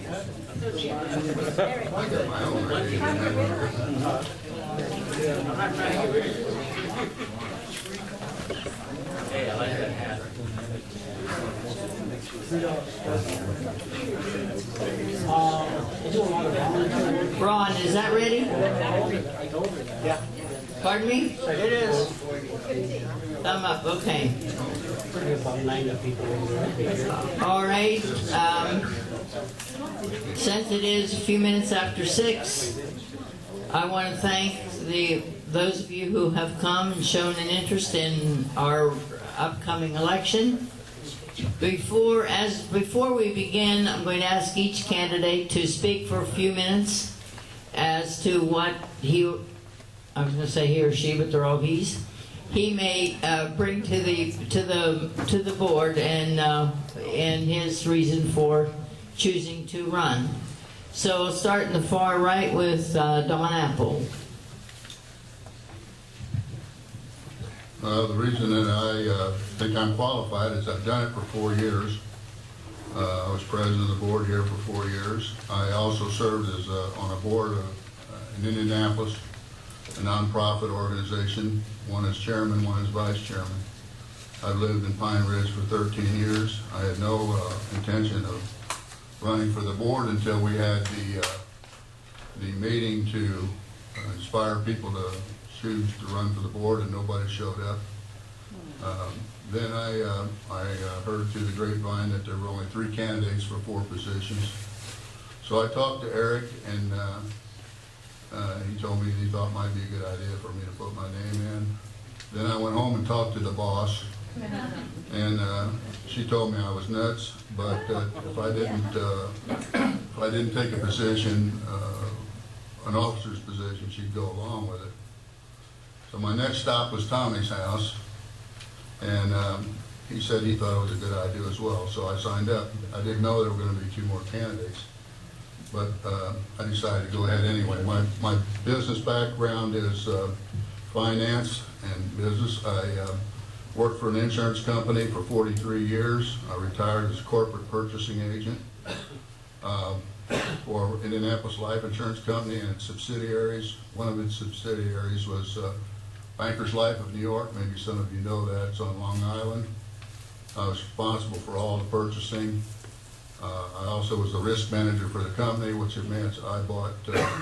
Hey, I like that hat. Ron, is that ready? Yeah. Pardon me? It is. Thumb up, okay. About 90 people in there. All right. Since it is a few minutes after 6, I want to thank those of you who have come and shown an interest in our upcoming election. Before we begin, I'm going to ask each candidate to speak for a few minutes as to what I was going to say he or she, but they're all he's. He may bring to the board and his reason for choosing to run. So we'll start in the far right with Don Apple. The reason that I think I'm qualified is I've done it for 4 years. I was president of the board here for 4 years. I also served as on a board in Indianapolis, a nonprofit organization, one as chairman, one as vice chairman. I've lived in Pine Ridge for 13 years. I had no intention of running for the board until we had the meeting to inspire people to choose to run for the board, and nobody showed up. Then I heard through the grapevine that there were only 3 candidates for 4 positions. So I talked to Eric, and he told me he thought it might be a good idea for me to put my name in. Then I went home and talked to the boss, and she told me I was nuts, but if I didn't take a position, an officer's position, she'd go along with it. So my next stop was Tommy's house, and he said he thought it was a good idea as well, so I signed up. I didn't know there were going to be 2 more candidates, but I decided to go ahead anyway. My business background is finance and business. I worked for an insurance company for 43 years. I retired as a corporate purchasing agent for Indianapolis Life Insurance Company and its subsidiaries. One of its subsidiaries was Bankers Life of New York. Maybe some of you know that. It's on Long Island. I was responsible for all the purchasing. I also was the risk manager for the company, which meant I bought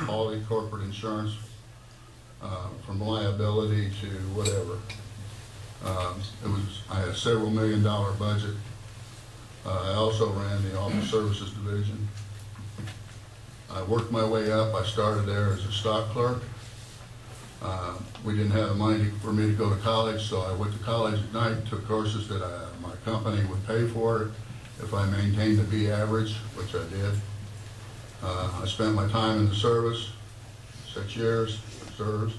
all the corporate insurance from liability to whatever. I had a several $million budget. I also ran the office services division. I worked my way up. I started there as a stock clerk. We didn't have the money for me to go to college, so I went to college at night, took courses that my company would pay for it if I maintained a B average, which I did. I spent my time in the service, 6 years, served.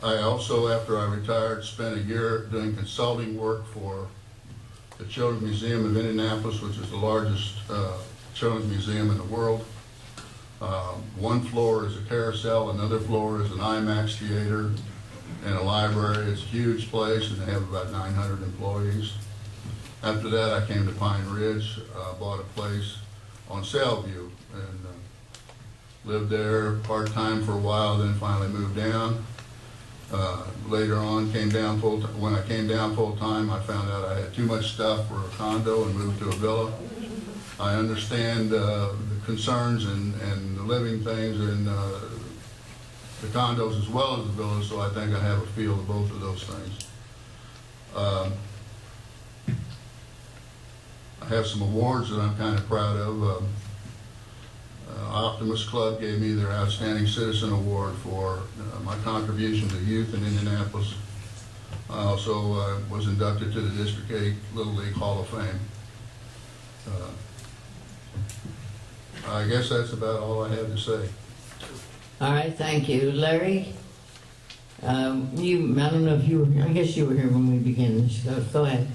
I also, after I retired, spent a year doing consulting work for the Children's Museum of Indianapolis, which is the largest children's museum in the world. One floor is a carousel, another floor is an IMAX theater and a library. It's a huge place, and they have about 900 employees. After that, I came to Pine Ridge, bought a place on Sailview, and lived there part-time for a while, then finally moved down. Later on, when I came down full-time, I found out I had too much stuff for a condo and moved to a villa. I understand the concerns and the living things in the condos as well as the villas, so I think I have a feel of both of those things. I have some awards that I'm kind of proud of. Optimus Club gave me their Outstanding Citizen Award for my contribution to youth in Indianapolis. I also was inducted to the District 8 Little League Hall of Fame. I guess that's about all I have to say. All right, thank you. Larry, I don't know if you were, I guess you were here when we began this, so go ahead.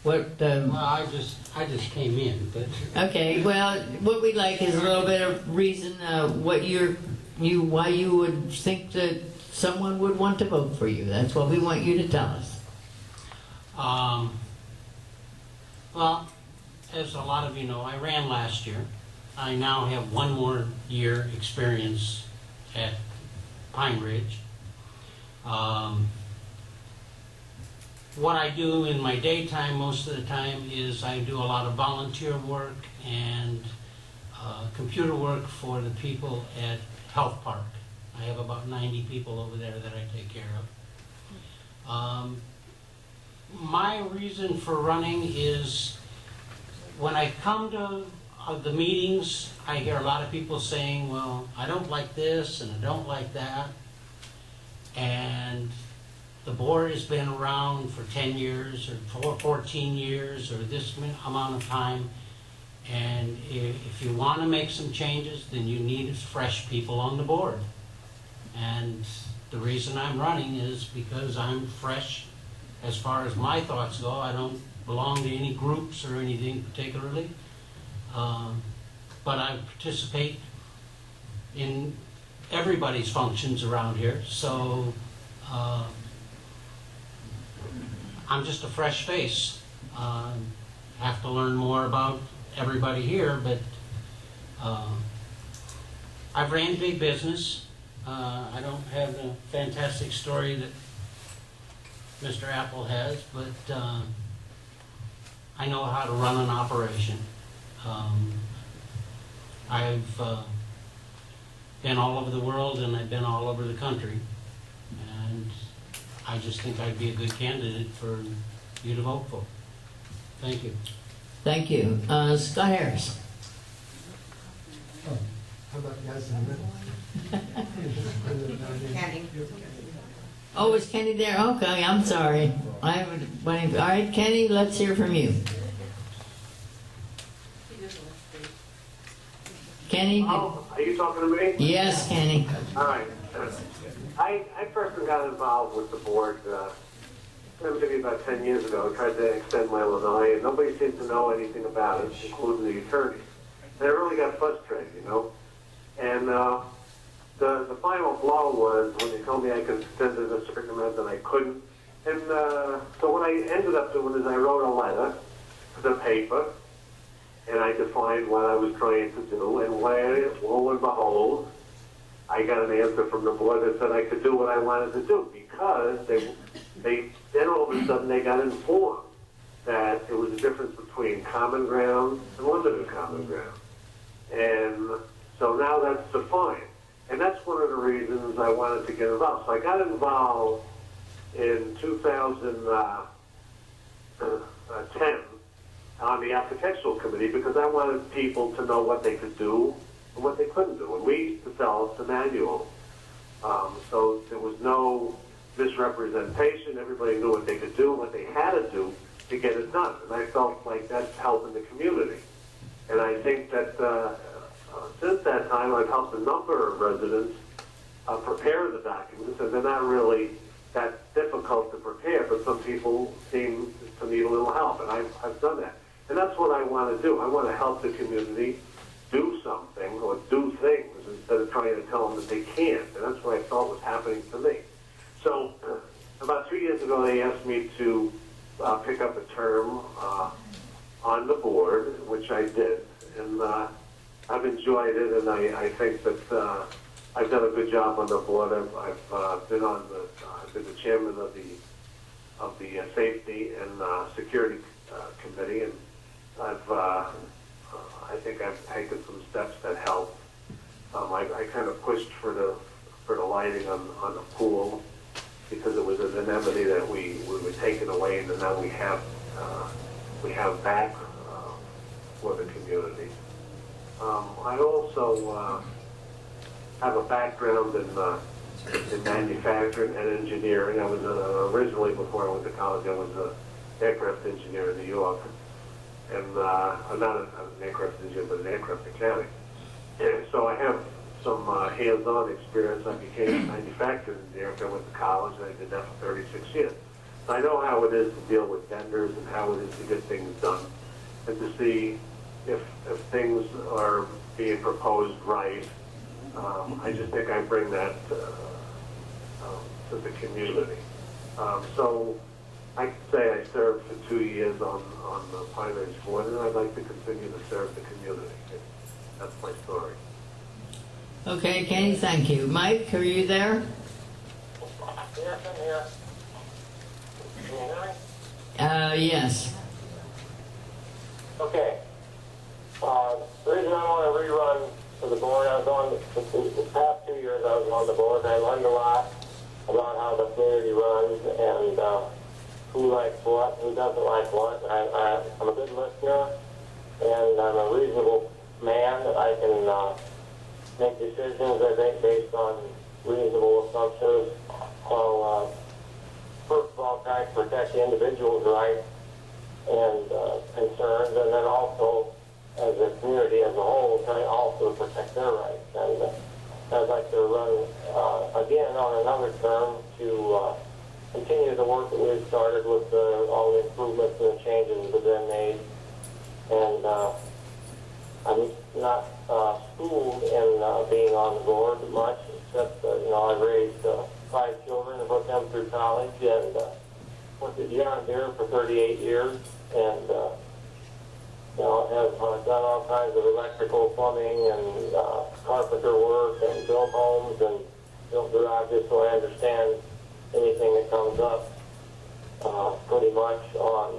What, Well, I just came in, but okay, well, what we'd like is a little bit of reason why you would think that someone would want to vote for you. That's what we want you to tell us. Well, as a lot of you know, I ran last year. I now have one more year experience at Pine Ridge. What I do in my daytime most of the time is I do a lot of volunteer work and computer work for the people at Health Park. I have about 90 people over there that I take care of. My reason for running is when I come to the meetings, I hear a lot of people saying, well, I don't like this and I don't like that. And the board has been around for 10 years or 14 years or this amount of time. And if you want to make some changes, then you need fresh people on the board. And the reason I'm running is because I'm fresh as far as my thoughts go. I don't belong to any groups or anything particularly. But I participate in everybody's functions around here. So I'm just a fresh face. Have to learn more about everybody here, but I've ran big business. I don't have the fantastic story that Mr. Apple has, but I know how to run an operation. I've been all over the world and I've been all over the country, and I just think I'd be a good candidate for you to vote for. Thank you. Thank you. Scott Harris. How about guys in the middle? Kenny. Oh, is Kenny there? Okay, I'm sorry. I haven't. All right, Kenny, let's hear from you. Kenny? Oh, are you talking to me? Yes, Kenny. All right. I first got involved with the board maybe about 10 years ago. I tried to extend my Illinois, and nobody seemed to know anything about it, including the attorneys. And I really got frustrated, you know. And the final blow was when they told me I could extend it a certain amount and I couldn't. And so what I ended up doing is I wrote a letter to the paper, and I defined what I was trying to do, and lo and behold, I got an answer from the board that said I could do what I wanted to do, because they then all of a sudden they got informed that there was a difference between common ground and limited common ground. And so now that's defined. And that's one of the reasons I wanted to get involved. So I got involved in 2010 on the architectural committee because I wanted people to know what they could do and what they couldn't do. And we developed a manual. So there was no misrepresentation. Everybody knew what they could do and what they had to do to get it done. And I felt like that's helping the community. And I think that since that time, I've helped a number of residents prepare the documents, and they're not really that difficult to prepare, but some people seem to need a little help, and I've done that. And that's what I want to do. I want to help the community do something or do things instead of trying to tell them that they can't, and that's what I felt was happening to me. So about 2 years ago, they asked me to pick up a term on the board, which I did, and I've enjoyed it, and I think that I've done a good job on the board. I've been the chairman of the Safety and Security Committee, and I think I've taken some steps that help. I kind of pushed for the lighting on the pool because it was an amenity that we were taking away, and now we have back for the community. I also have a background in manufacturing and engineering. I was originally, before I went to college, I was an aircraft engineer in New York, and not an aircraft engineer, but an aircraft mechanic. And so I have some hands-on experience. I became a manufacturing engineer after I went to college, and I did that for 36 years. So I know how it is to deal with vendors and how it is to get things done, and to see if things are being proposed right. I just think I bring that to the community. So I can say I served for 2 years on the Pine Ridge Board, and I'd like to continue to serve the community. That's my story. Okay, Kenny, thank you. Mike, are you there? Yes, I'm here. Can you hear me? Yes. Okay. The reason I want to rerun for the board, I was on, the past 2 years I was on the board, and I learned a lot about how the community runs and who likes what, who doesn't like what. I'm a good listener, and I'm a reasonable man. I can make decisions, I think, based on reasonable assumptions. So, first of all, trying to protect the individual's rights and concerns, and then also, as a community as a whole, trying also to protect their rights. And I'd like to run again on another term to continue the work that we've started with all the improvements and the changes that have been made. And I'm not schooled in being on the board much, except I've raised 5 children and put them through college, and worked at John Deere for 38 years, and have done all kinds of electrical, plumbing, and carpenter work, and built homes and built garages, so I understand anything that comes up pretty much on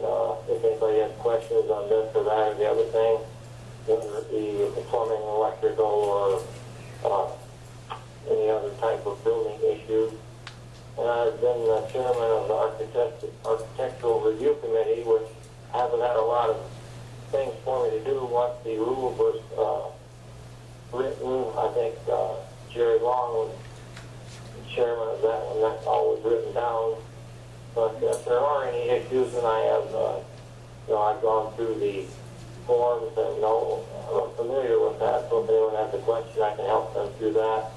if anybody has questions on this or that or the other thing, whether it be the plumbing, electrical, or any other type of building issues. And I've been chairman of the Architectural Review Committee, which hasn't had a lot of things for me to do once the rule was written. I think Jerry Long was the chairman of that, and that's always written down. But if there are any issues, and I have, I've gone through the forms and I'm familiar with that. So if anyone has a question, I can help them through that.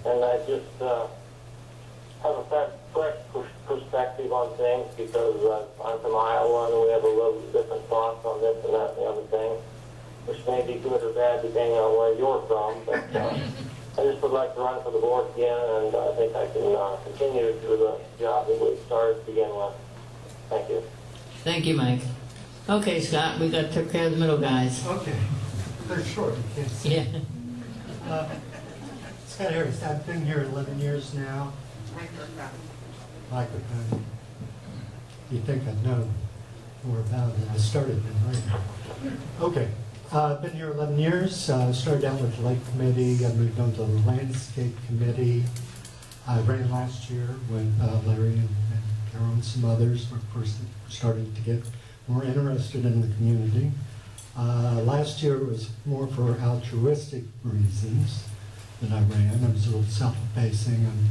And I just have a fresh perspective on things because I'm from Iowa and we have a little different thoughts on this and that and the other thing, which may be good or bad depending on where you're from. But I just would like to run for the board again, and I think I can continue to do the job that we started to begin with. Thank you. Thank you, Mike. Okay, Scott, we got took care of the middle guys. Okay, they're short, you can't see. Yeah. Scott Harris, I've been here 11 years now. Microphone. You'd think I'd know more about it. I started then, right? Okay. I've been here 11 years. Started out with the Lake Committee. I moved on to the Landscape Committee. I ran last year when Larry and Carol and some others were first starting to get more interested in the community. Last year was more for altruistic reasons that I ran. I was a little self-effacing and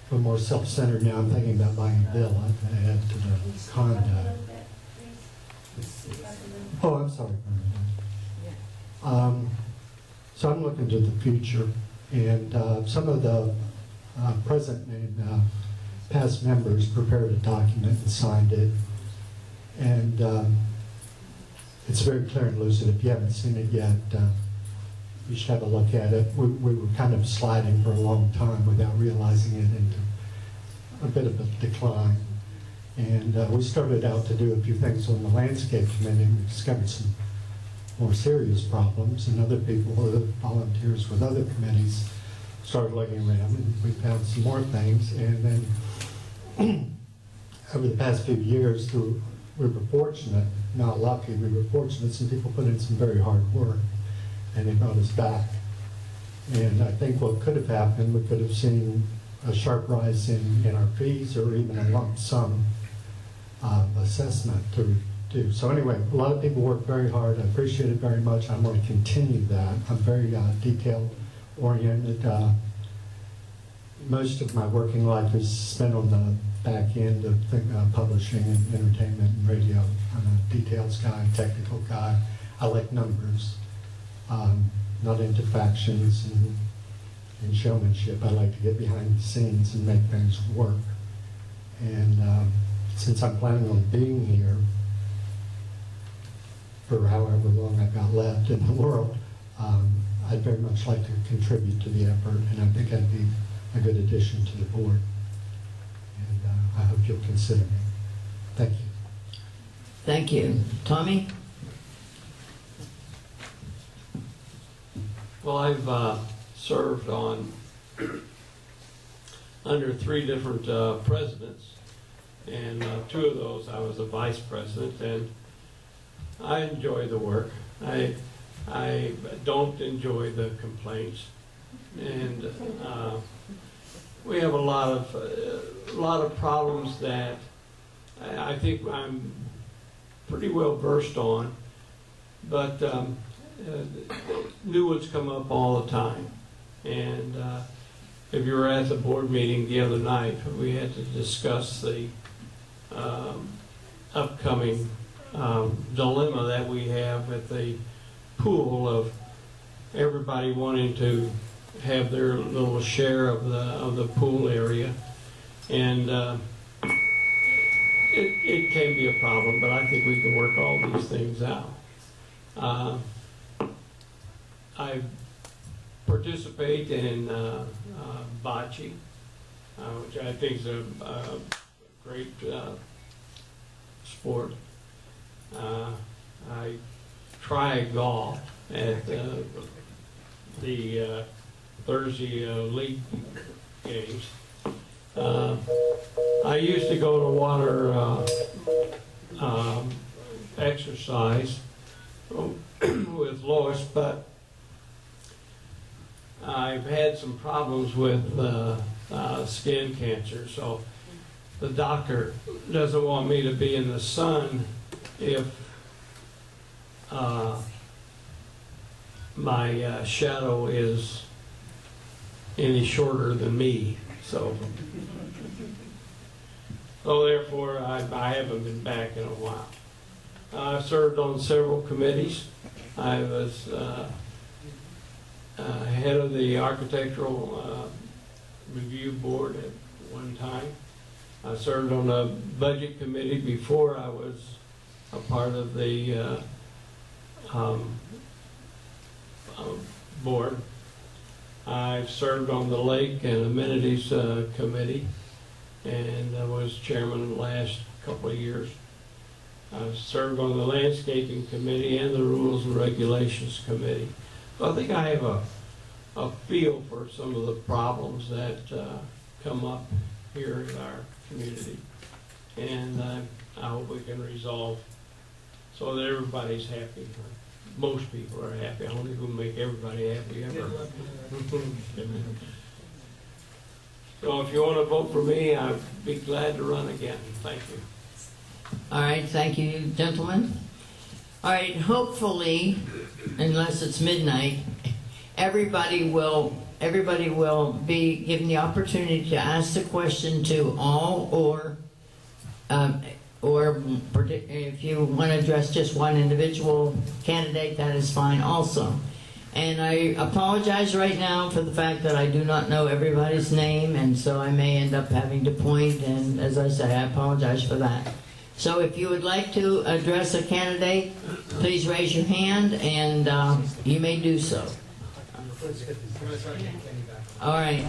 a little more self-centered now. I'm thinking about buying a villa to add to the condo. Oh, I'm sorry. So I'm looking to the future, and some of the present and past members prepared a document and signed it, and it's very clear and lucid. If you haven't seen it yet, you should have a look at it. We were kind of sliding for a long time without realizing it into a bit of a decline. And we started out to do a few things on the Landscape Committee, and we discovered some more serious problems, and other people, other volunteers with other committees started looking around, and we found some more things. And then over the past few years, we were fortunate, not lucky, we were fortunate, some people put in some very hard work, and they brought us back. And I think what could have happened, we could have seen a sharp rise in our fees, or even a lump sum assessment to do. So anyway, a lot of people work very hard. I appreciate it very much. I'm going to continue that. I'm very detail oriented. Most of my working life is spent on the back end of publishing and entertainment and radio. I'm a details guy, technical guy. I like numbers, not into factions and showmanship. I like to get behind the scenes and make things work. And since I'm planning on being here for however long I've got left in the world, I'd very much like to contribute to the effort, and I think I'd be a good addition to the board. And I hope if you'll consider me. Thank you. Thank you. Tommy? Well, I've served on under 3 different presidents, and 2 of those I was a vice president, and I enjoy the work. I don't enjoy the complaints, and we have a lot of problems that I think I'm pretty well versed on, but new ones come up all the time. And if you were at the board meeting the other night, we had to discuss the upcoming dilemma that we have at the pool of everybody wanting to have their little share of the pool area, and it can be a problem, but I think we can work all these things out. I participate in bocce, which I think is a great sport. I try golf at the Thursday league games. I used to go to water exercise with Lois, but I've had some problems with skin cancer, so the doctor doesn't want me to be in the sun if my shadow is any shorter than me. So therefore, I haven't been back in a while. I've served on several committees. I was head of the architectural review board at one time. I served on the budget committee before I was a part of the board. I've served on the Lake and Amenities Committee, and I was chairman the last couple of years. I've served on the Landscaping Committee and the Rules and Regulations Committee. So I think I have a feel for some of the problems that come up here in our community, and I hope we can resolve so that everybody's happy. Most people are happy. I don't think we'll make everybody happy ever. So if you want to vote for me, I'd be glad to run again. Thank you. All right, thank you, gentlemen. All right, hopefully, unless it's midnight, everybody will be given the opportunity to ask the question to all, or if you want to address just one individual candidate, that is fine also. And I apologize right now for the fact that I do not know everybody's name, and so I may end up having to point, and as I say, I apologize for that. So if you would like to address a candidate, please raise your hand, and you may do so. All right.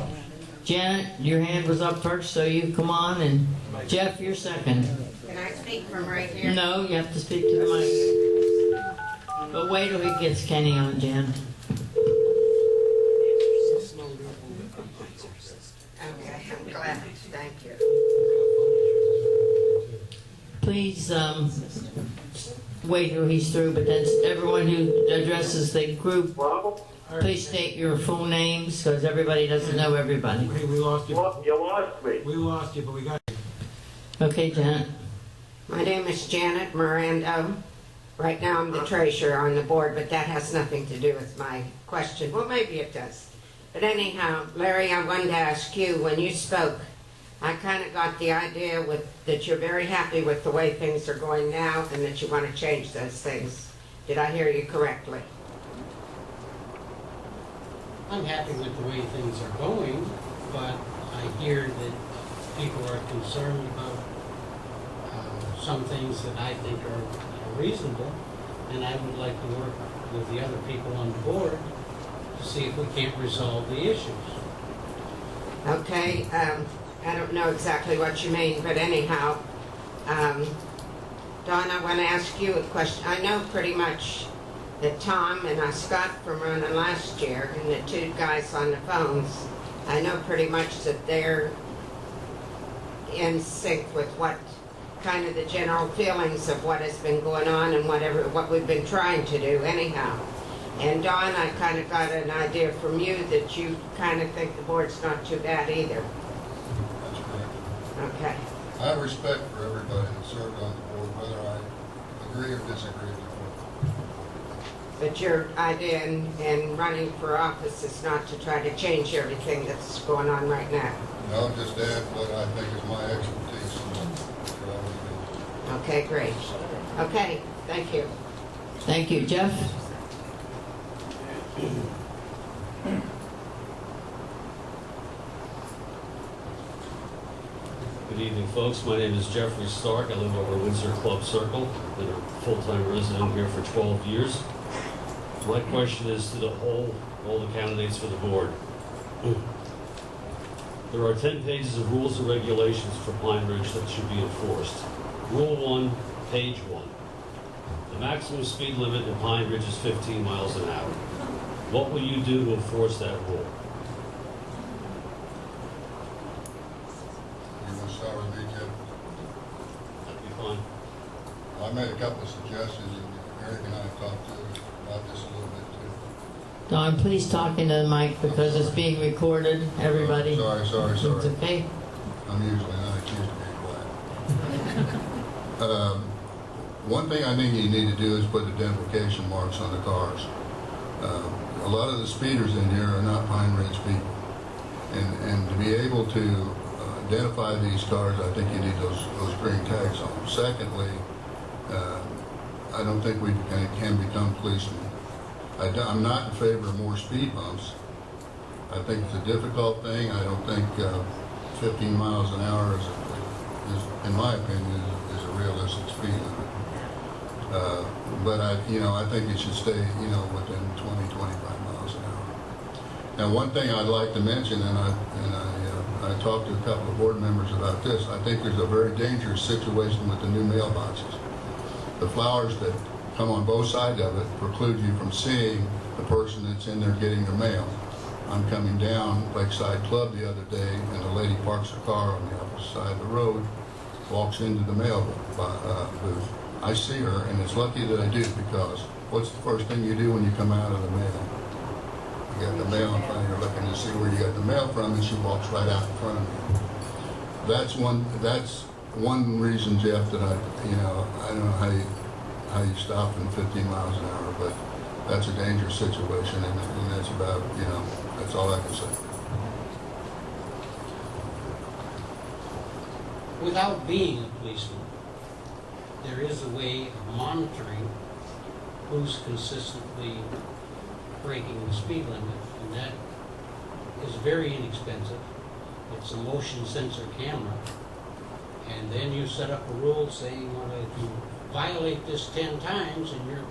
Janet, your hand was up first, so you come on, and Jeff, you're second. Can I speak from right here? No, you have to speak to the mic. But wait till he gets Kenny on, Jan. Okay, I'm glad. Thank you. Please wait till he's through, but that's everyone who addresses the group. Please state your full names, because everybody doesn't know everybody. Hey, we lost you. You lost me. We lost you, but we got you. Okay, Janet. My name is Janet Miranda. Right now I'm the treasurer on the board, but that has nothing to do with my question. Well, maybe it does. But anyhow, Larry, I wanted to ask you, when you spoke, I kind of got the idea that you're very happy with the way things are going now and that you want to change those things. Did I hear you correctly? I'm happy with the way things are going, but I hear that people are concerned about some things that I think are reasonable, and I would like to work with the other people on the board to see if we can't resolve the issues. Okay, I don't know exactly what you mean, but anyhow, Dawn, I want to ask you a question. I know pretty much that Tom and Scott from running last year and the two guys on the phones, I know pretty much that they're in sync with what kind of the general feelings of what has been going on and what we've been trying to do anyhow. And Dawn, I kind of got an idea from you that you kind of think the board's not too bad either. That's correct. Okay. I have respect for everybody that served on the board, whether I agree or disagree with the board. But your idea in running for office is not to try to change everything that's going on right now. I'll just add what I think is my expertise and what I would do. Okay, great. Okay, thank you. Thank you, Jeff. Good evening, folks. My name is Jeffrey Stark. I live over Windsor Club Circle. Been a full-time resident here for 12 years. My question is to all the candidates for the board. There are 10 pages of rules and regulations for Pine Ridge that should be enforced. Rule 1, page 1. The maximum speed limit in Pine Ridge is 15 miles an hour. What will you do to enforce that rule? You want to start with me, Jeff? That'd be fine. I made a couple of suggestions, and Eric and I talked about this a little bit too. Don, please talk into the mic because it's being recorded, everybody. Sorry. It's okay. I'm usually not accused of being quiet. One thing I think you need to do is put identification marks on the cars. A lot of the speeders in here are not Pine Ridge people. And to be able to identify these cars, I think you need those green tags on them. Secondly, I don't think we can become policemen. I'm not in favor of more speed bumps. I think it's a difficult thing. I don't think 15 miles an hour is in my opinion, is a realistic speed limit. But I think it should stay, within 20, 25 miles an hour. Now, one thing I'd like to mention, and I talked to a couple of board members about this. I think there's a very dangerous situation with the new mailboxes. The flowers that come on both sides of it preclude you from seeing the person that's in there getting their mail. I'm coming down Lakeside Club the other day, and a lady parks her car on the opposite side of the road, walks into the mail booth. I see her, and it's lucky that I do, because what's the first thing you do when you come out of the mail? You got the mail in front of you, looking to see where you got the mail from, and she walks right out in front of me. That's one reason, Jeff, that I don't know how you stop in 15 miles an hour, but that's a dangerous situation, and that's about, that's all I can say. Without being a policeman, there is a way of monitoring who's consistently breaking the speed limit, and that is very inexpensive. It's a motion sensor camera, and then you set up a rule saying, well, if you violate this 10 times and your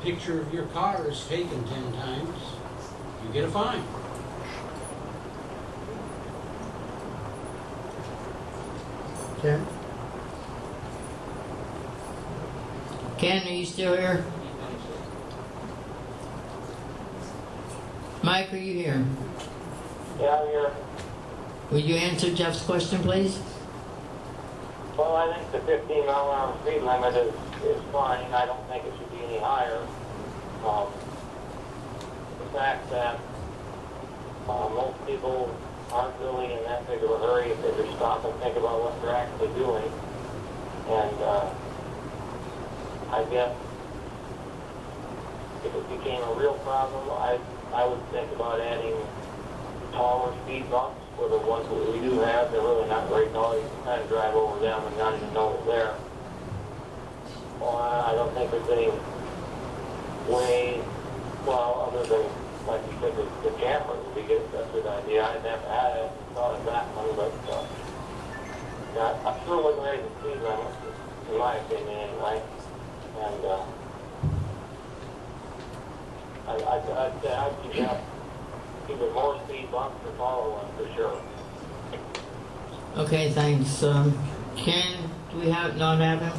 picture of your car is taken 10 times, you get a fine. Ken? Ken, are you still here? Mike, are you here? Yeah, I'm here. Would you answer Jeff's question, please? Well, I think the 15 mile an hour speed limit is fine. I don't think it should be any higher. The fact that most people aren't really in that big of a hurry if they just stop and think about what they're actually doing. And I guess if it became a real problem, I would think about adding taller speed bumps for the ones that we do have. They're really not very tall. You can kind of drive over them and not even know it's there. Well, I don't think there's any way, well, other than, like you said, the camera would be good. That's a good idea. I hadn't thought of that one, but I sure wouldn't raise the speed limit, in my opinion, anyway. And I'd suggest either more speed bumps or taller ones for sure. Okay, thanks. Ken, do we not have him?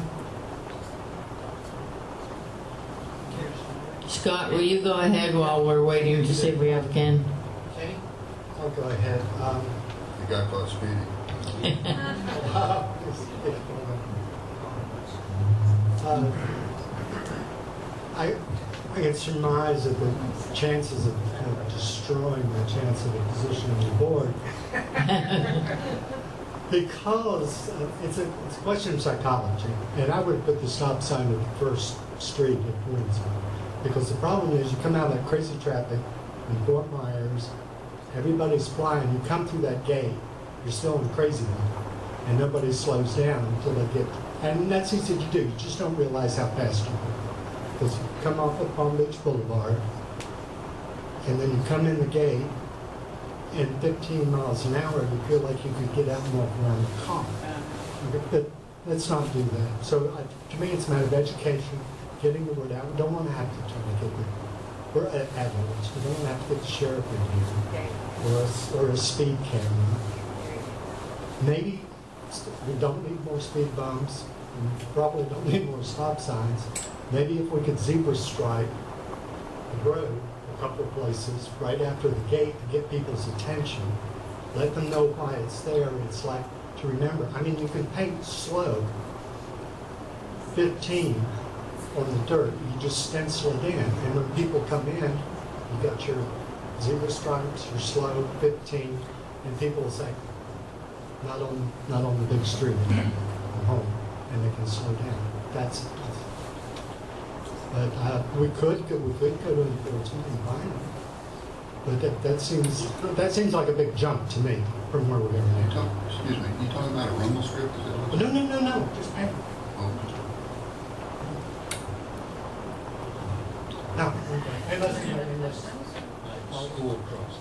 Scott, will you go ahead while we're waiting to see if we have Ken? Okay, I'll go ahead. You got caught speeding. I can surmise that the chances of destroying the chance of a position on the board because it's a question of psychology. And I would put the stop sign at the first street at Windsor. Because the problem is you come out of that crazy traffic in Fort Myers, everybody's flying, you come through that gate, you're still in crazy mode, and nobody slows down until they get, and that's easy to do, you just don't realize how fast you go. Because you come off of Palm Beach Boulevard, and then you come in the gate, and 15 miles an hour, you feel like you could get out and walk around the car. But let's not do that. So to me, it's a matter of education, getting the word out. We don't want to have to try to get we're adults. We don't want to have to get the sheriff in here or a speed camera. Maybe we don't need more speed bumps. We probably don't need more stop signs. Maybe if we could zebra stripe the road a couple of places right after the gate to get people's attention, let them know why it's there. It's like to remember. I mean, you can paint slow 15 on the dirt, you just stencil it in, and when people come in, you got your zebra stripes, your slow 15, and people will say, not on the big street, I'm home, and they can slow down. That's it. But we could go to enforcement and find them. But that seems like a big jump to me from where we're going now. Excuse me, you talking about a rumble strip? Is that No, just paint. Oh, No. I'll go across.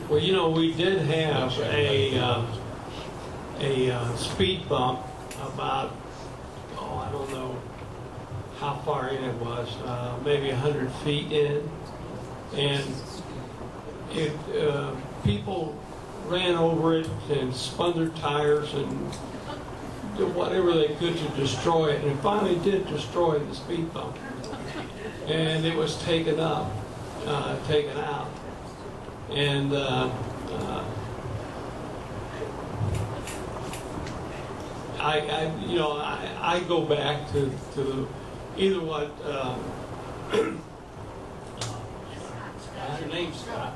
Well, you know, we did have a speed bump about, I don't know how far in it was, maybe 100 feet in, and it people ran over it and spun their tires and did whatever they could to destroy it, and it finally did destroy the speed bump, and it was taken out, and I go back to either what What's your name, Scott?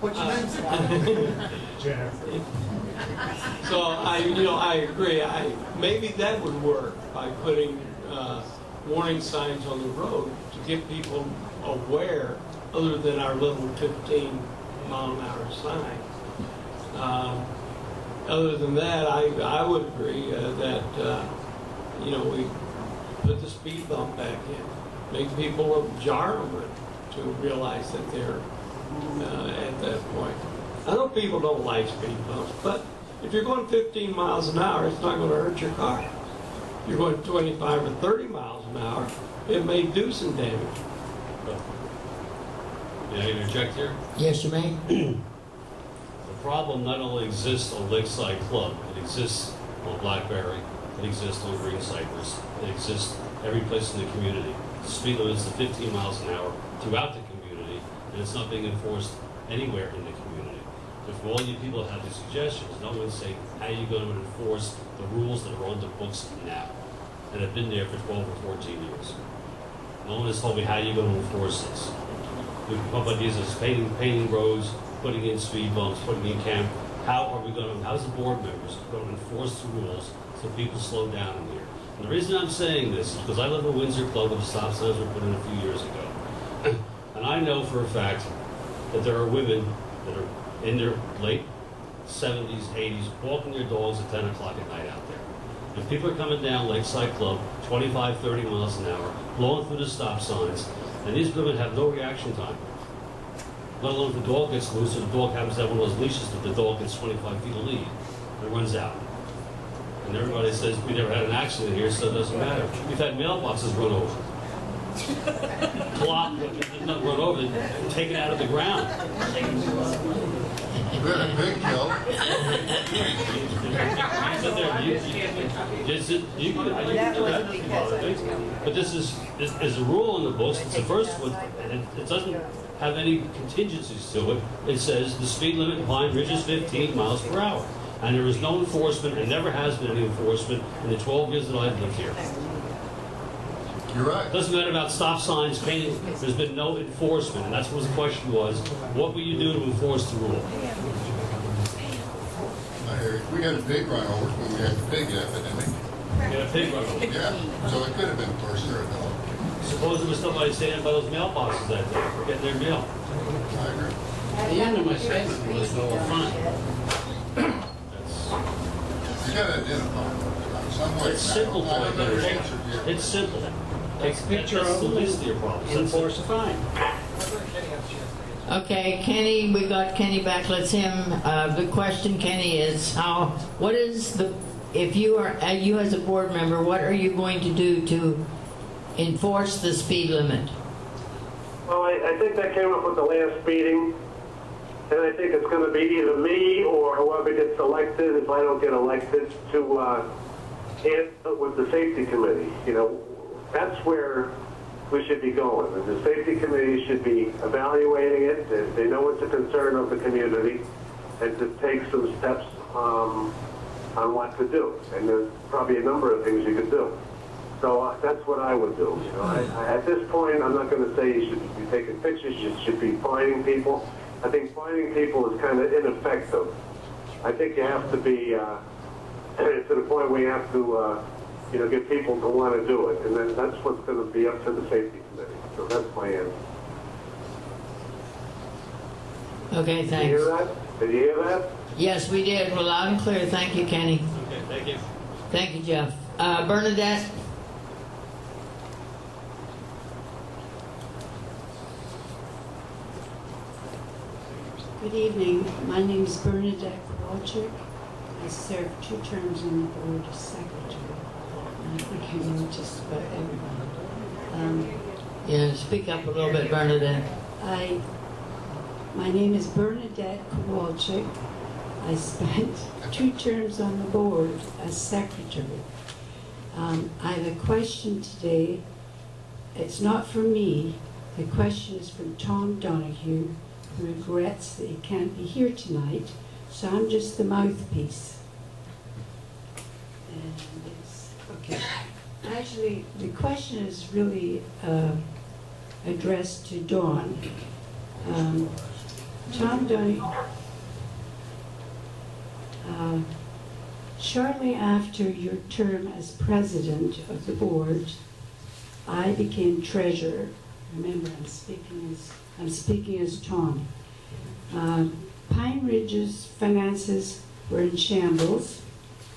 What's your name, Scott? Jennifer. So I agree. Maybe that would work by putting warning signs on the road to get people aware, other than our little 15-mile-an-hour sign. Other than that, I would agree that we put the speed bump back in, make people jar them to realize that they're at that point. I know people don't like speed bumps, but if you're going 15 miles an hour, it's not going to hurt your car. If you're going 25 or 30 miles an hour, it may do some damage. May I interject here? Yes, you may. The problem not only exists on Lakeside Club, it exists on Blackberry, it exists on Green Cypress, it exists every place in the community. The speed limit is 15 miles an hour throughout the community, and it's not being enforced anywhere in the community. If all you people have these suggestions, no one's saying, how are you going to enforce the rules that are on the books now, and have been there for 12 or 14 years? No one has told me how you're going to enforce this. We can come up with ideas of painting roads, putting in speed bumps, putting in camp. How's the board members going to enforce the rules so people slow down in here? And the reason I'm saying this is because I live in Windsor Club where the stop signs were put in a few years ago. And I know for a fact that there are women that are in their late 70s, 80s, walking their dogs at 10 o'clock at night out there. And people are coming down Lakeside Club, 25, 30 miles an hour, blowing through the stop signs, and these women have no reaction time. Let alone if the dog gets loose, or the dog happens to have one of those leashes that the dog gets 25 feet of lead, and it runs out. And everybody says, we never had an accident here, so it doesn't matter. We've had mailboxes run over. Not run over, taken out of the ground. We had a pig kill. But this is a rule in the books. It's the first one. It doesn't have any contingencies to it. It says the speed limit in Pine Ridge is 15 miles per hour. And there is no enforcement, and never has been any enforcement in the 12 years that I've lived here. You're right. It doesn't matter about stop signs, painting, there's been no enforcement, and that's what the question was. What will you do to enforce the rule? I hear you. We had a pig run over when we had the pig epidemic. You got a pig run over. Yeah, so it could have been a person or a dog. Suppose there was somebody standing by those mailboxes that day, getting their mail. I agree. The end of my statement was no fun. You gotta identify them some way. It's simple, I don't know the answer yet. It's simple. Take a picture That's of the them least of your problems. and That's it. enforce a fine. Okay, Kenny, we got Kenny back. Let's him. The question, Kenny, is what is if you are, you as a board member, what are you going to do to enforce the speed limit? Well, I think that came up with the last meeting, and I think it's going to be either me or whoever gets elected, if I don't get elected, to answer with the safety committee. You know, that's where we should be going. And the safety committee should be evaluating it. They know it's a concern of the community, and to take some steps on what to do. And there's probably a number of things you could do. So that's what I would do. You know, at this point, I'm not going to say you should be taking pictures. You should be fining people. I think fining people is kind of ineffective. I think you have to be to the point where you have to, you know, get people to want to do it, and then that's what's going to be up to the safety committee. So that's my answer. Okay, Did you thanks. hear that? Did you hear that? Yes, we did. We're loud and clear. Thank you, Kenny. Okay, thank you. Thank you, Jeff. Bernadette? Good evening. My name is Bernadette Kowalczyk. I served 2 terms on the board as secretary. And I think I know just about everyone. Yeah, speak up a little bit, Bernadette. My name is Bernadette Kowalczyk. I spent 2 terms on the board as secretary. I have a question today. It's not for me. The question is from Tom Donahue, who regrets that he can't be here tonight, so I'm just the mouthpiece. And it's, okay. Actually, the question is really addressed to Dawn. Tom Donahue, shortly after your term as president of the board, I became treasurer. Remember, I'm speaking as Tom. Pine Ridge's finances were in shambles.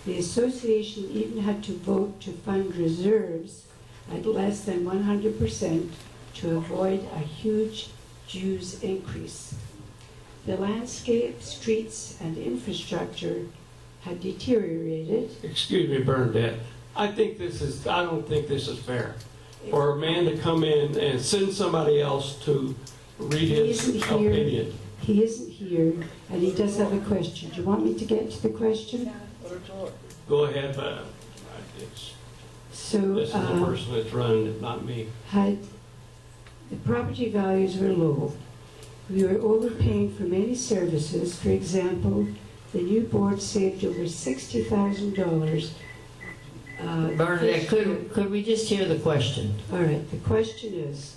The association even had to vote to fund reserves at less than 100% to avoid a huge dues increase. The landscape, streets, and infrastructure had deteriorated. Excuse me, Bernadette. I don't think this is fair. For a man to come in and send somebody else to read his opinion. He isn't here, and he does have a question. Do you want me to get to the question? Go ahead, but So, this is the person that's running it, not me. The property values were low. We were overpaying for many services. For example, the new board saved over $60,000. Bernadette, could we just hear the question? All right, the question is,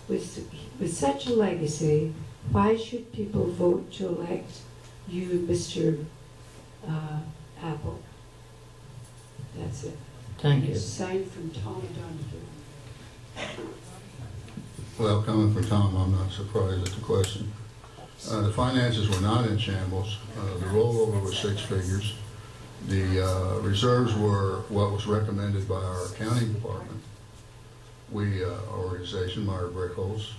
with such a legacy, why should people vote to elect you, Mr. Apple? That's it. Thank you. Signed from Tom Donahue. Well, coming from Tom, I'm not surprised at the question. The finances were not in shambles. The rollover was 6 figures. The reserves were what was recommended by our accounting department. Our organization, Meyer Brickholz.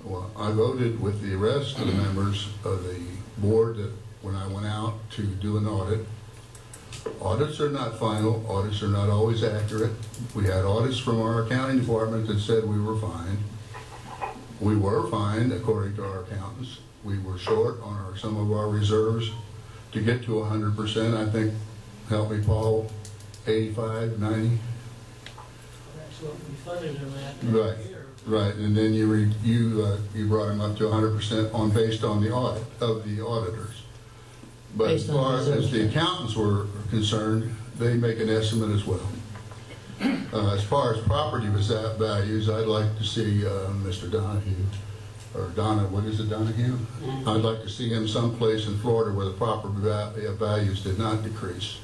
Well, I voted with the rest of the members of the board that when I went out to do an audit. Audits are not final. Audits are not always accurate. We had audits from our accounting department that said we were fine. We were fined, according to our accountants. We were short on some of our reserves to get to 100%. I think, help me, Paul, 85, 90? That's what we funded them at Right, right. And then you brought them up to 100% based on the audit of the auditors. But as Based on far as reserves. the accountants were concerned, they make an estimate as well. As far as property values, I'd like to see Mr. Donahue, or Donna, what is it, Donahue? I'd like to see him someplace in Florida where the property values did not decrease.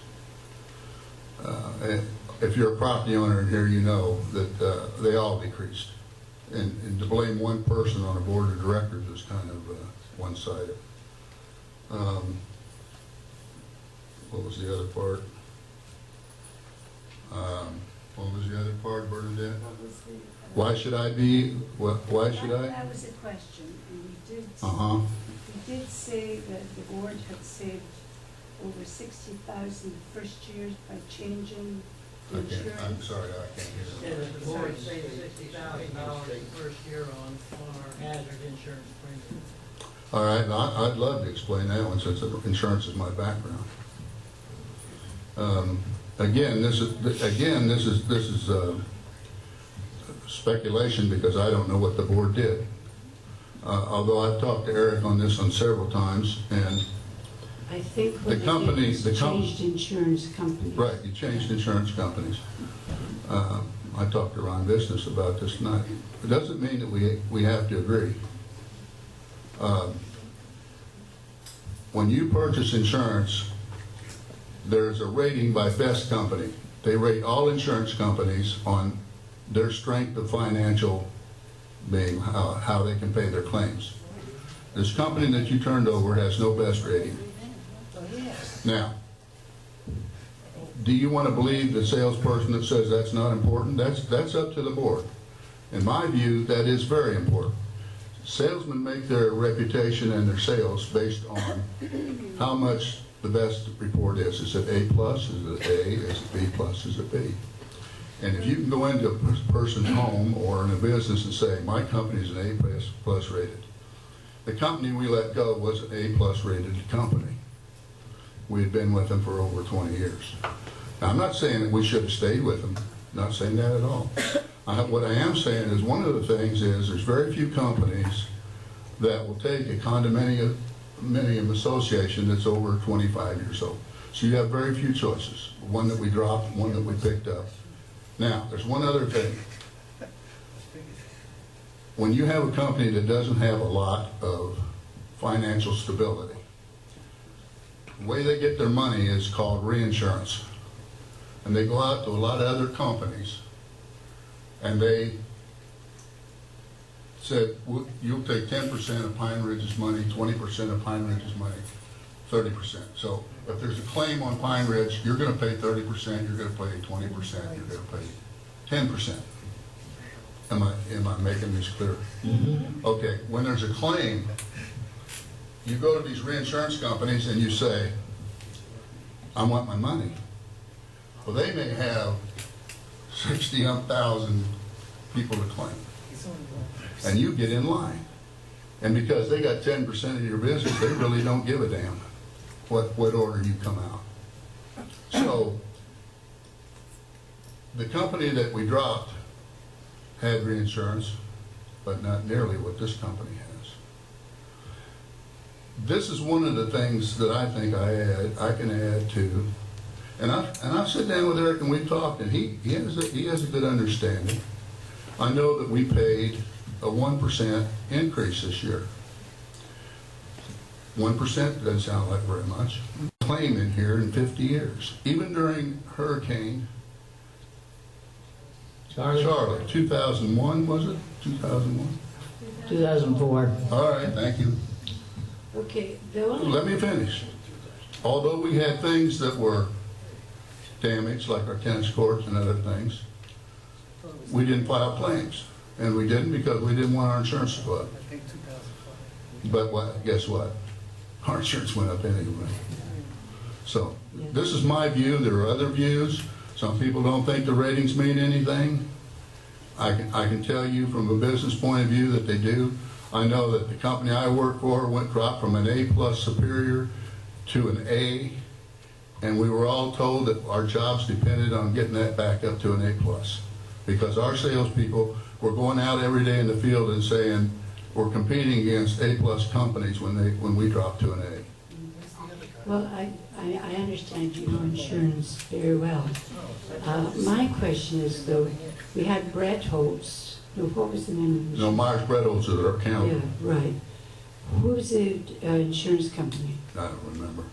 And if you're a property owner in here, you know that they all decreased. And to blame one person on a board of directors is kind of one-sided. What was the other part? What was the other part, Bernadette? Why should I be, why should I? That was a question, and we did, Uh-huh. we did say that the board had saved over 60,000 the first year by changing the Okay, I'm insurance. sorry, I can't hear. Said that the board saved $60,000 the first year on our hazard insurance premium. All right, and I'd love to explain that one since insurance is my background. Again, this is speculation because I don't know what the board did. Although I've talked to Eric on this on several times, and I think The what company- they did the was com- changed insurance companies. right, you changed insurance companies. I talked to Ron Business about this tonight. It doesn't mean that we have to agree. When you purchase insurance, there's a rating by Best Company. They rate all insurance companies on their strength of financial being, how they can pay their claims. This company that you turned over has no best rating. Now, do you want to believe the salesperson that says that's not important? That's up to the board. In my view, that is very important. Salesmen make their reputation and their sales based on how much the best report is. Is it A plus? Is it A? Is it B plus? Is it B? And if you can go into a person's home or in a business and say, my company's an A plus rated. The company we let go was an A plus rated company. We had been with them for over 20 years. Now, I'm not saying that we should have stayed with them. Not saying that at all. What I am saying is one of the things is there's very few companies that will take a condominium association that's over 25 years old. So you have very few choices. One that we dropped, one that we picked up. Now, there's one other thing. When you have a company that doesn't have a lot of financial stability, the way they get their money is called reinsurance. And they go out to a lot of other companies and they said, you'll take 10% of Pine Ridge's money, 20% of Pine Ridge's money, 30%. So if there's a claim on Pine Ridge, you're going to pay 30%, you're going to pay 20%, you're going to pay 10%. Am I making this clear? Mm-hmm. Okay, when there's a claim, you go to these reinsurance companies and you say, I want my money. Well, they may have 60,000 people to claim. And you get in line. And because they got 10% of your business, they really don't give a damn what order you come out. So, the company that we dropped had reinsurance, but not nearly what this company has. This is one of the things that I think I can add to, and I've sat down with Eric and we've talked, and he has a good understanding. I know that we paid a 1% increase this year. 1% doesn't sound like very much. Claim in here in 50 years, even during Hurricane Charlotte, 2001 was it? 2001? 2004. All right, thank you. Okay, the only, Let me finish. Although we had things that were damaged, like our tennis courts and other things, we didn't file claims. And we didn't because we didn't want our insurance to go up. But guess what? Our insurance went up anyway. So, this is my view. There are other views. Some people don't think the ratings mean anything. I can tell you from a business point of view that they do. I know that the company I work for dropped from an A+ Superior to an A, and we were all told that our jobs depended on getting that back up to an A+, because our salespeople were going out every day in the field and saying we're competing against A+ companies when we dropped to an A. Well, I understand you know insurance very well. My question is, though, we had Brett Holtz. No, what was the name of the You know, Myers-Brett is our Yeah, accountant. right. Who's the insurance company? I don't remember.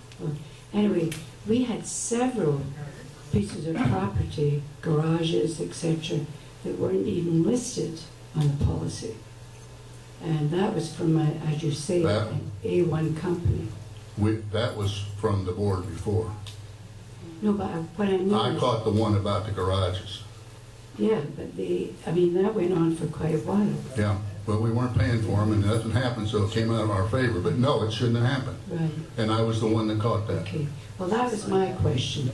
Anyway, we had several pieces of property, garages, etc., that weren't even listed on the policy. And that was from, as you say, That- an A1 company. That was from the board before. No, but what I mean I is, caught the one about the garages. yeah, but that went on for quite a while. Yeah, but we weren't paying for them, and nothing happened, so it came out of our favor. But no, it shouldn't have happened. Right. And I was the one that caught that. Okay. Well, that was my question.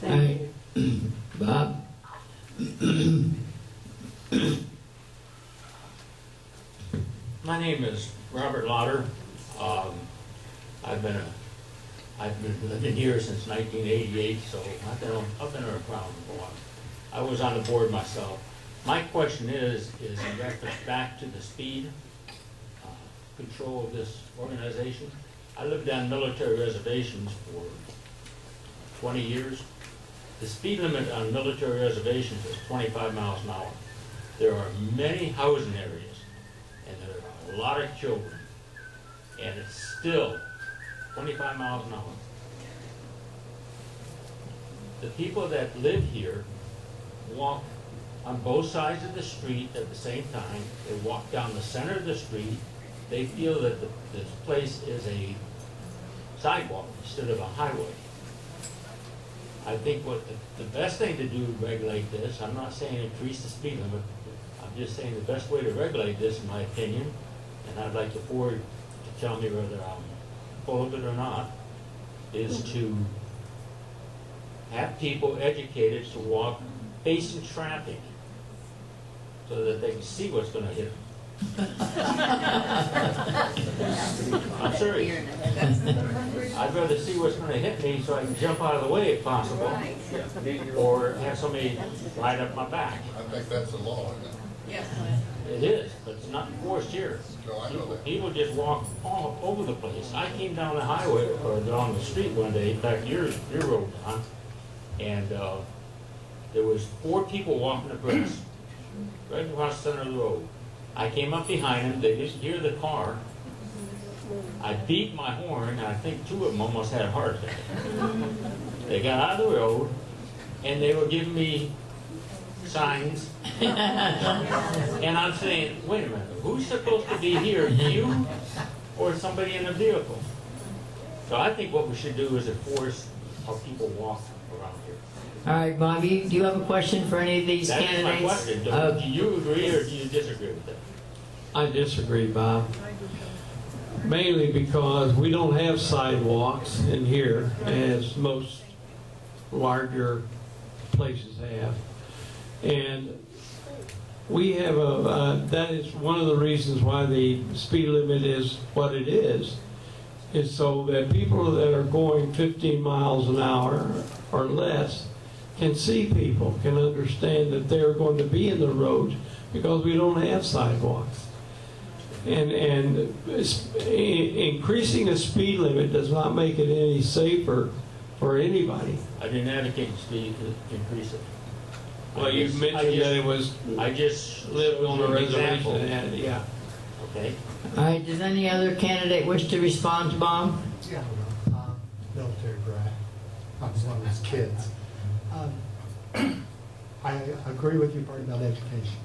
Thank you. Bob? My name is Robert Lauder. I've been living here since 1988, so I've been around for a while. I was on the board myself. My question is in reference back to the speed control of this organization. I lived on military reservations for 20 years. The speed limit on military reservations is 25 miles an hour. There are many housing areas, and there are a lot of children, and it's still 25 miles an hour. The people that live here walk on both sides of the street at the same time. They walk down the center of the street. They feel that this place is a sidewalk instead of a highway. I think what the best thing to do to regulate this, I'm not saying increase the speed limit, I'm just saying the best way to regulate this, in my opinion, and I'd like the board to tell me whether I'm full of it or not, is to have people educated to walk facing traffic so that they can see what's going to hit them. I'm serious. I'd rather see what's going to hit me so I can jump out of the way if possible, or have somebody ride up my back. I think that's the law, isn't it? It is, but it's not enforced here. No, I know that. People just walk all over the place. I came down the highway, or down the street one day, back your road, Don, and there was 4 people walking abreast, right across the center of the road. I came up behind them, they didn't hear the car. I beat my horn, and I think 2 of them almost had a heart attack. They got out of the road, and they were giving me signs. And I'm saying, wait a minute, who's supposed to be here, you or somebody in a vehicle? So I think what we should do is enforce how people walk around here. All right, Bobby, do you have a question for any of these That is candidates? my question. Do you agree or do you disagree with that? I disagree, Bob. Mainly because we don't have sidewalks in here as most larger places have. And we have that is one of the reasons why the speed limit is what it is so that people that are going 15 miles an hour or less can see people, can understand that they're going to be in the road because we don't have sidewalks. And increasing the speed limit does not make it any safer for anybody. I didn't advocate the speed to increase it. Well, you mentioned that it was I just lived on a showed you an reservation example. and had, yeah. Okay. All right, does any other candidate wish to respond to Bob? Yeah, military brat. I was one of his kids. I agree with you part about education.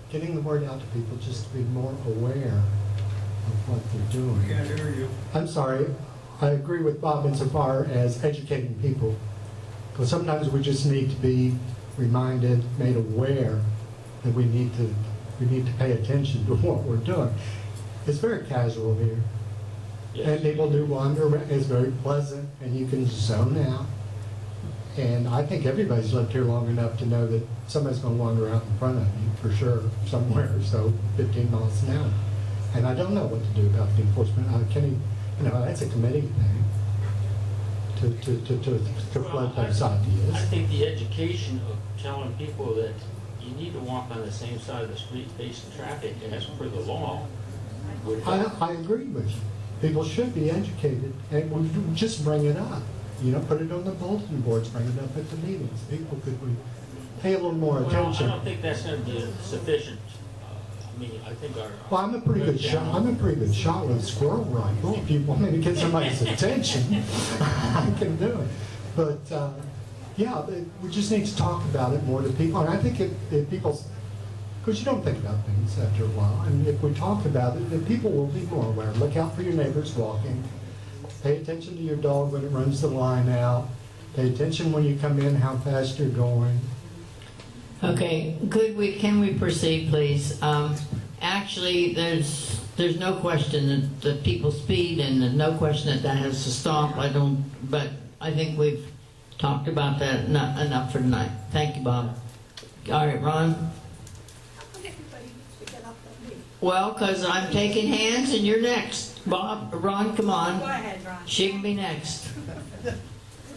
Getting the word out to people just to be more aware of what they're doing. Can't hear you. I'm sorry. I agree with Bob insofar as educating people. Because sometimes we just need to be reminded, made aware that we need to pay attention to what we're doing. It's very casual here. Yes. And people do wander around. It's very pleasant, and you can zone out. And I think everybody's lived here long enough to know that somebody's going to wander out in front of you for sure somewhere, so 15 miles an hour. And I don't know what to do about the enforcement. Kenny, you know, that's a committee thing to flood those ideas. I think the education of telling people that you need to walk on the same side of the street facing traffic as per the law would help. I agree with you. People should be educated, and we just bring it up. You know, put it on the bulletin boards, bring it up at the meetings. People could pay a little more Well, attention. I don't think that's going to be sufficient. I mean, I think our... Well, I'm a pretty good shot. I'm a pretty good shot with a squirrel rifle. If you want me to get somebody's attention, I can do it. But yeah, we just need to talk about it more to people. And I think if people, because you don't think about things after a while, and if we talk about it, then people will be more aware. Look out for your neighbors walking. Pay attention to your dog when it runs the line out. Pay attention when you come in, how fast you're going. Okay, can we proceed, please? Actually, there's no question that people speed, and there's no question that has to stop. But I think we've talked about that enough for tonight. Thank you, Bob. All right, Ron? Well, because I'm taking hands and you're next. Bob, Ron, come on. Go ahead, Ron. She can be next.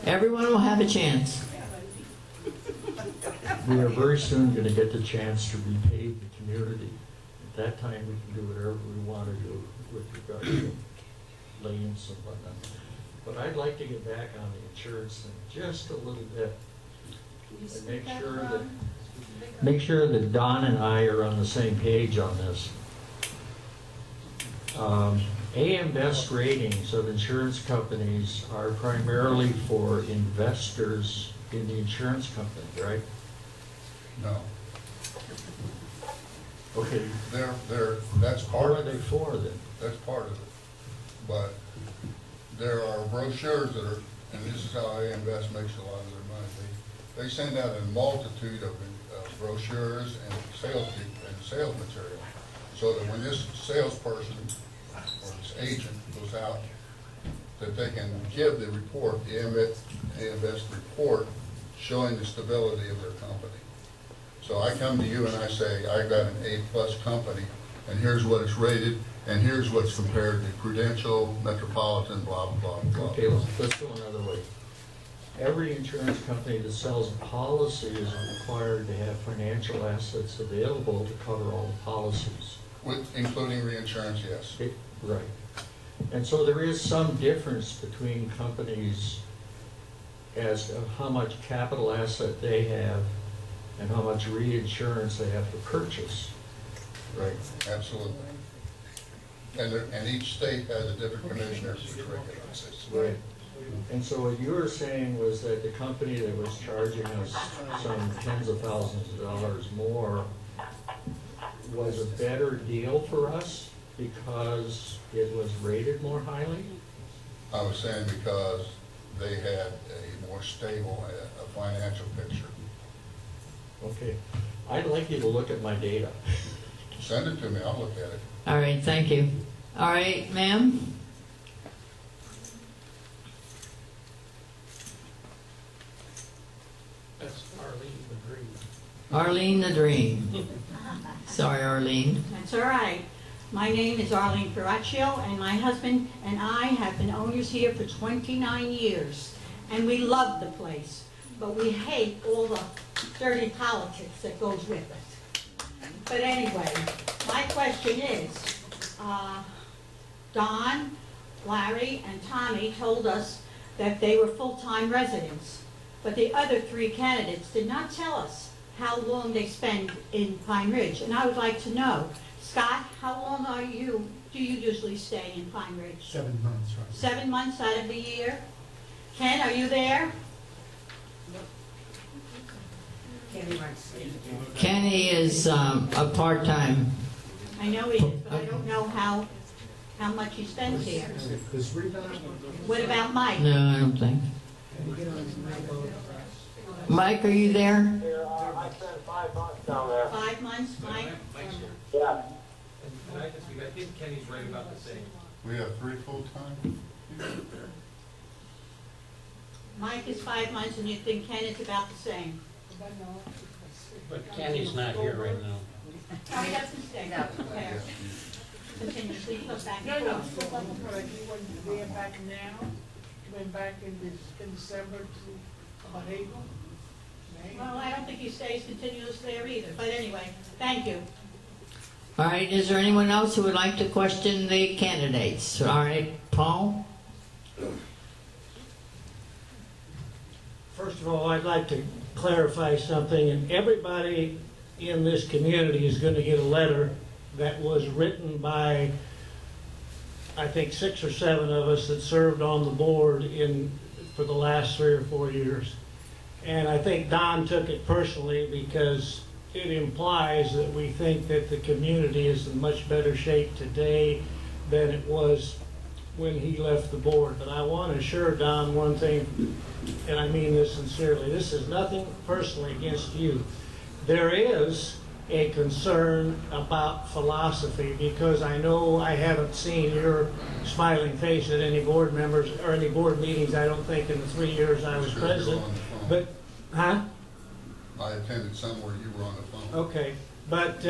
Everyone will have a chance. We are very soon going to get the chance to repay the community. At that time, we can do whatever we want to do with regard to lanes and whatnot. But I'd like to get back on the insurance thing just a little bit and make sure that Don and I are on the same page on this. AM Best ratings of insurance companies are primarily for investors in the insurance company, right? No. Okay. That's part What of are they it. for then? That's part of it. But there are brochures that are, and this is how AM Best makes a lot of their money. They send out a multitude of brochures and sales material, so that when this salesperson or this agent goes out, that they can give the report, the AM Best report, showing the stability of their company. So I come to you and I say, I got an A+ company, and here's what it's rated, and here's what's compared to Prudential, Metropolitan, blah, blah, blah. Okay, let's go another way. Every insurance company that sells a policy is required to have financial assets available to cover all the policies. Including reinsurance, yes. Right. And so there is some difference between companies as to how much capital asset they have and how much reinsurance they have to purchase. Right. Absolutely. And each state has a different commissioner which regulates it. Right. And so what you were saying was that the company that was charging us some tens of thousands of dollars more was a better deal for us because it was rated more highly? I was saying because they had a more stable financial picture. Okay. I'd like you to look at my data. Send it to me, I'll look at it. All right, thank you. All right, ma'am? That's Arlene the Dream. Arlene the Dream. Sorry, Arlene. That's all right. My name is Arlene Ferraccio, and my husband and I have been owners here for 29 years. And we love the place, but we hate all the dirty politics that goes with it. But anyway, my question is, Don, Larry, and Tommy told us that they were full-time residents, but the other three candidates did not tell us how long they spend in Pine Ridge. And I would like to know, Scott, how long do you usually stay in Pine Ridge? 7 months, right? 7 months out of the year? Ken, are you there? Kenny is a part-time. I know he is, but I don't know how much he spends here. What about Mike? No, I don't think. Mike, are you there? I spent 5 months down there. 5 months, Mike? Yeah. And I can speak, I think Kenny's right about the same. We have 3 full-time? Mike is 5 months, and you think Ken is about the same. But Kenny's not here right now. Oh, he doesn't stay. Okay. Continue, so you go back and No, forth. you went way back now, you went back in December to about April, May. Well, I don't think he stays continuously there either, but anyway, thank you. All right, is there anyone else who would like to question the candidates? All right, Paul? First of all, I'd like to clarify something, and everybody in this community is going to get a letter that was written by, I think, 6 or 7 of us that served on the board for the last 3 or 4 years. And I think Don took it personally because it implies that we think that the community is in much better shape today than it was when he left the board. But I want to assure Don one thing, and I mean this sincerely. This is nothing personally against you. There is a concern about philosophy, because I know I haven't seen your smiling face at any board members or any board meetings, I don't think, in the 3 years I was Sure, you were president. on the phone. But, huh? I attended somewhere you were on the phone. Okay, but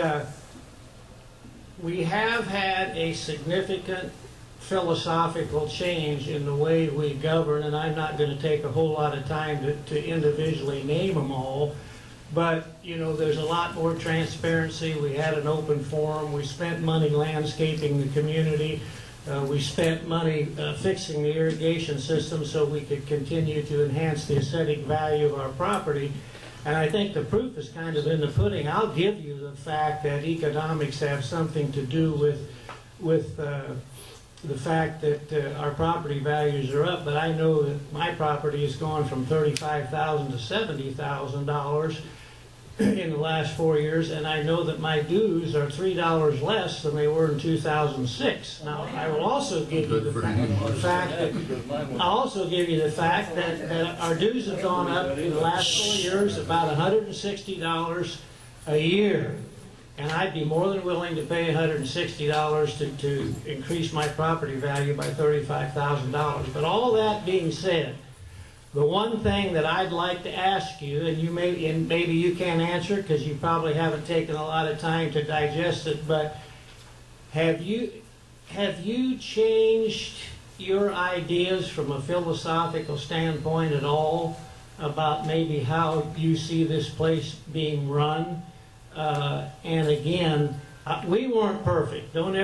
we have had a significant philosophical change in the way we govern, and I'm not going to take a whole lot of time to individually name them all, but, you know, there's a lot more transparency. We had an open forum. We spent money landscaping the community. We spent money fixing the irrigation system so we could continue to enhance the aesthetic value of our property. And I think the proof is kind of in the pudding. I'll give you the fact that economics have something to do with the fact that our property values are up, but I know that my property has gone from $35,000 to $70,000 in the last 4 years, and I know that my dues are $3 less than they were in 2006. Now, I will also give you the fact that our dues have gone up in the last 4 years about $160 a year. And I'd be more than willing to pay $160 to increase my property value by $35,000. But all that being said, the one thing that I'd like to ask you, and maybe you can't answer because you probably haven't taken a lot of time to digest it, but have you changed your ideas from a philosophical standpoint at all about maybe how you see this place being run? And again, we weren't perfect. Don't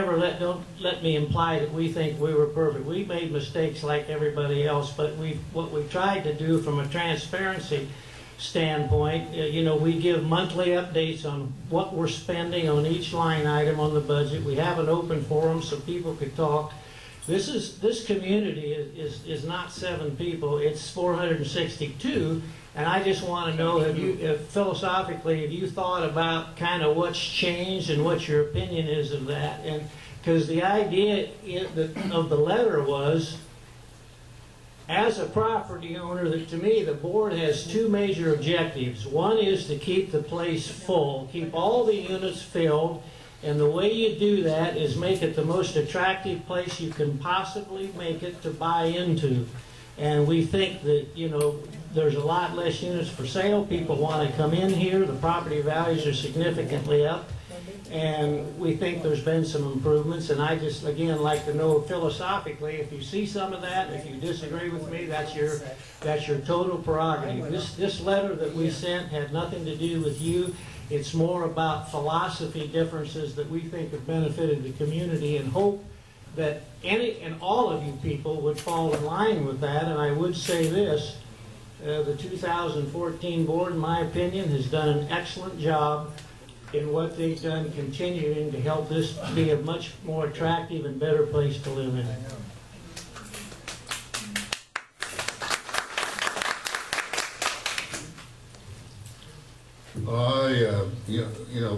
let me imply that we think we were perfect. We made mistakes like everybody else, but what we've tried to do from a transparency standpoint, we give monthly updates on what we're spending on each line item on the budget. We have an open forum so people could talk. This community is not 7 people; it's 462. And I just want to know, philosophically, have you thought about kind of what's changed and what your opinion is of that? And because the idea of the letter was, as a property owner, that to me the board has 2 major objectives. One is to keep the place full, keep all the units filled, and the way you do that is make it the most attractive place you can possibly make it to buy into. And we think that, there's a lot less units for sale. People want to come in here. The property values are significantly up. And we think there's been some improvements. And I just, again, like to know philosophically, if you see some of that, if you disagree with me, that's your total prerogative. This letter that we sent had nothing to do with you. It's more about philosophy differences that we think have benefited the community, and hope that any and all of you people would fall in line with that. And I would say this, the 2014 board, in my opinion, has done an excellent job in what they've done, continuing to help this be a much more attractive and better place to live in.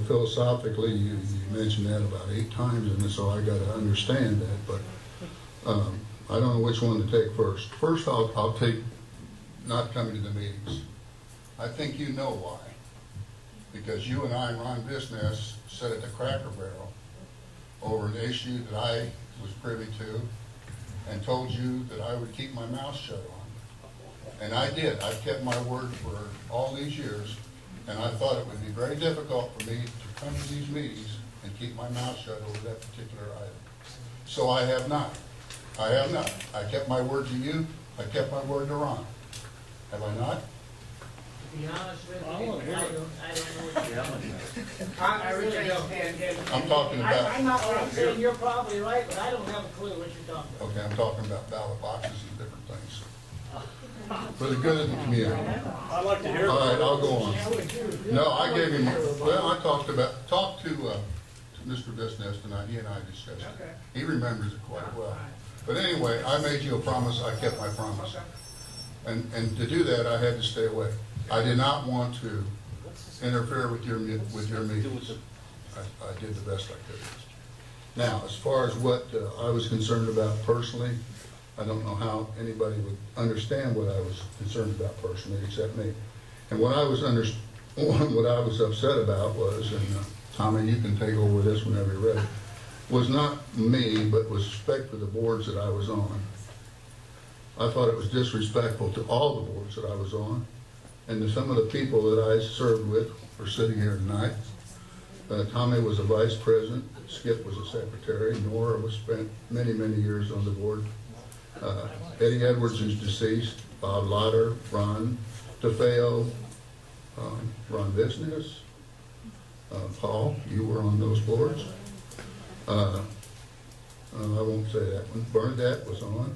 Philosophically, you mentioned that about 8 times, and so I got to understand that. But I don't know which one to take first. First, I'll take not coming to the meetings. I think you know why. Because you and I, Ron Business, sat at the Cracker Barrel over an issue that I was privy to, and told you that I would keep my mouth shut on. And I did. I've kept my word for all these years, and I thought it would be very difficult for me to come to these meetings and keep my mouth shut over that particular item. So I have not. I have not. I kept my word to you. I kept my word to Ron. Have I not? To be honest with you, I don't know what you're talking about. I really don't. I'm talking about. I'm saying you're probably right, but I don't have a clue what you're talking about. Okay, I'm talking about ballot boxes and different things. For the good of the community. I'd like to hear. All right, I'll go on. No, I gave him, well, I talked to Mr. Bisness tonight. He and I discussed it. He remembers it quite well. But anyway, I made you a promise. I kept my promise. And to do that, I had to stay away. I did not want to interfere with your meetings. I did the best I could. Now, as far as what I was concerned about personally, I don't know how anybody would understand what I was concerned about personally, except me. And what I was upset about was, and Tommy, you can take over this whenever you're ready, was not me, but was respect for the boards that I was on. I thought it was disrespectful to all the boards that I was on, and to some of the people that I served with are sitting here tonight. Tommy was a vice president, Skip was a secretary, Nora was spent many, many years on the board. Eddie Edwards is deceased, Bob Lauder, Ron DeFeo, Ron Bisness, Paul, you were on those boards. I won't say that one. Bernadette was on.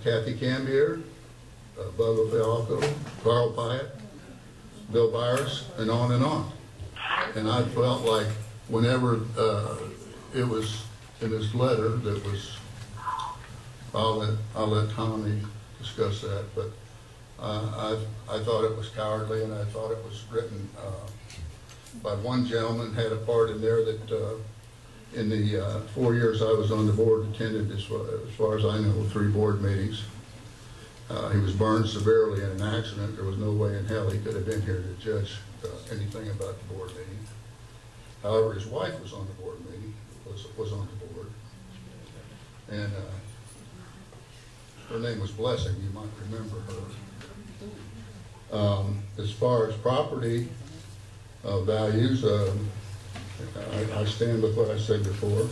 Kathy Cambier, Bubba Fialco, Carl Pyatt, Bill Byers, and on and on. And I felt like whenever it was in this letter that was, I'll let Tommy discuss that, but I thought it was cowardly, and I thought it was written by one gentleman, had a part in there that in the 4 years I was on the board, attended, as far as I know, 3 board meetings. He was burned severely in an accident. There was no way in hell he could have been here to judge anything about the board meeting. However, his wife was on the board meeting, was on the board. And her name was Blessing, you might remember her. As far as property values, I stand with what I said before.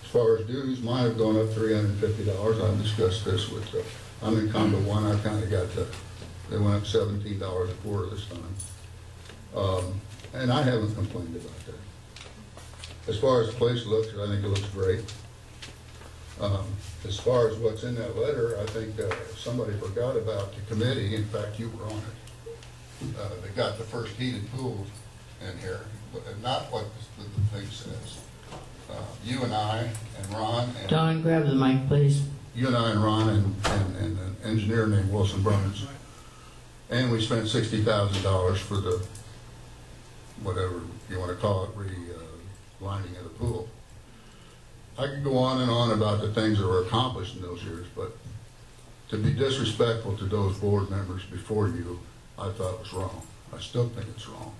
As far as dues, mine have gone up $350. I've discussed this with, I'm in combo 1, I kind of got they went up $17 a quarter this time. And I haven't complained about that. As far as the place looks, I think it looks great. As far as what's in that letter, I think somebody forgot about the committee. In fact, you were on it. They got the first heated pool in here, but not what the thing says. You and I and Ron and Don, grab the mic, please. You and I and Ron and an engineer named Wilson Burns, and we spent $60,000 for the whatever you want to call it, relining of the pool. I could go on and on about the things that were accomplished in those years, but to be disrespectful to those board members before you, I thought was wrong. I still think it's wrong.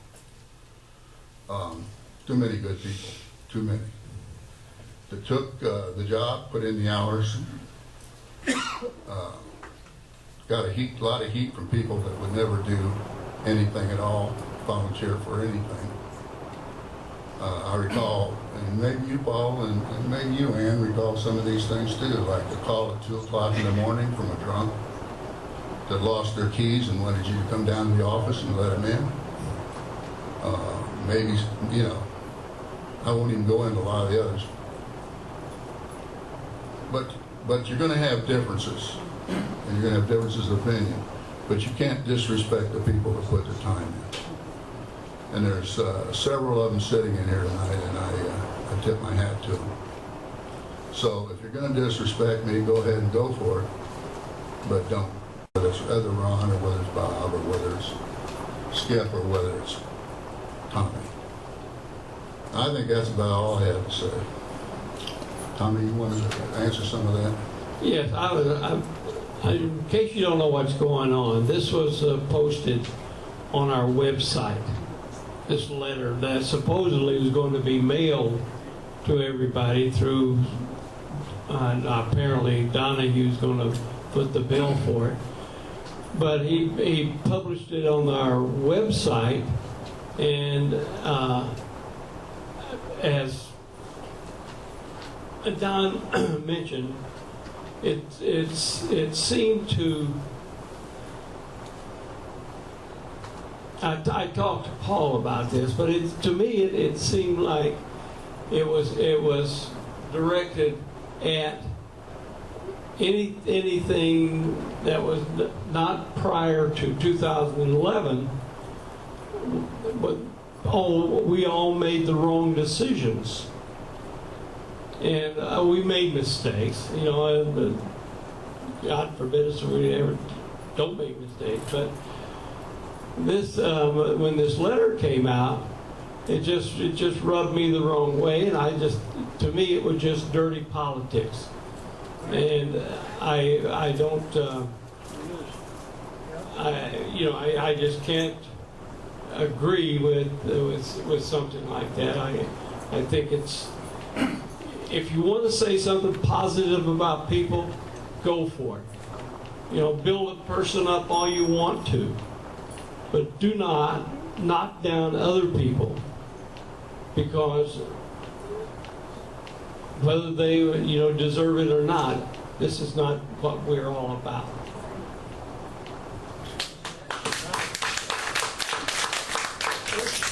Too many good people, too many. That took the job, put in the hours, got a lot of heat from people that would never do anything at all, volunteer for anything. I recall, and maybe you, Paul, and maybe you, Ann, recall some of these things too, like the call at 2 o'clock in the morning from a drunk that lost their keys and wanted you to come down to the office and let them in. Maybe, you know, I won't even go into a lot of the others. But you're going to have differences, and you're going to have differences of opinion, but you can't disrespect the people that put the time in. And there's several of them sitting in here tonight, and I tip my hat to them. So if you're going to disrespect me, go ahead and go for it, but don't. Whether it's either Ron, or whether it's Bob, or whether it's Skip, or whether it's Tommy. I think that's about all I have to say. Tommy, you want to answer some of that? Yes, in case you don't know what's going on, this was posted on our website. This letter that supposedly was going to be mailed to everybody through, apparently Donahue's going to foot the bill for it. but he published it on our website, and as Don mentioned, it seemed to. I talked to Paul about this, but to me it seemed like it was directed at anything that was not prior to 2011. But we all made the wrong decisions, and we made mistakes. You know, and, God forbid us we ever don't make mistakes, but. This when this letter came out, it just rubbed me the wrong way, and to me it was just dirty politics, and I don't I just can't agree with something like that. I think it's, if you want to say something positive about people, go for it. You know, build a person up all you want to. But do not knock down other people, because whether they deserve it or not, this is not what we're all about.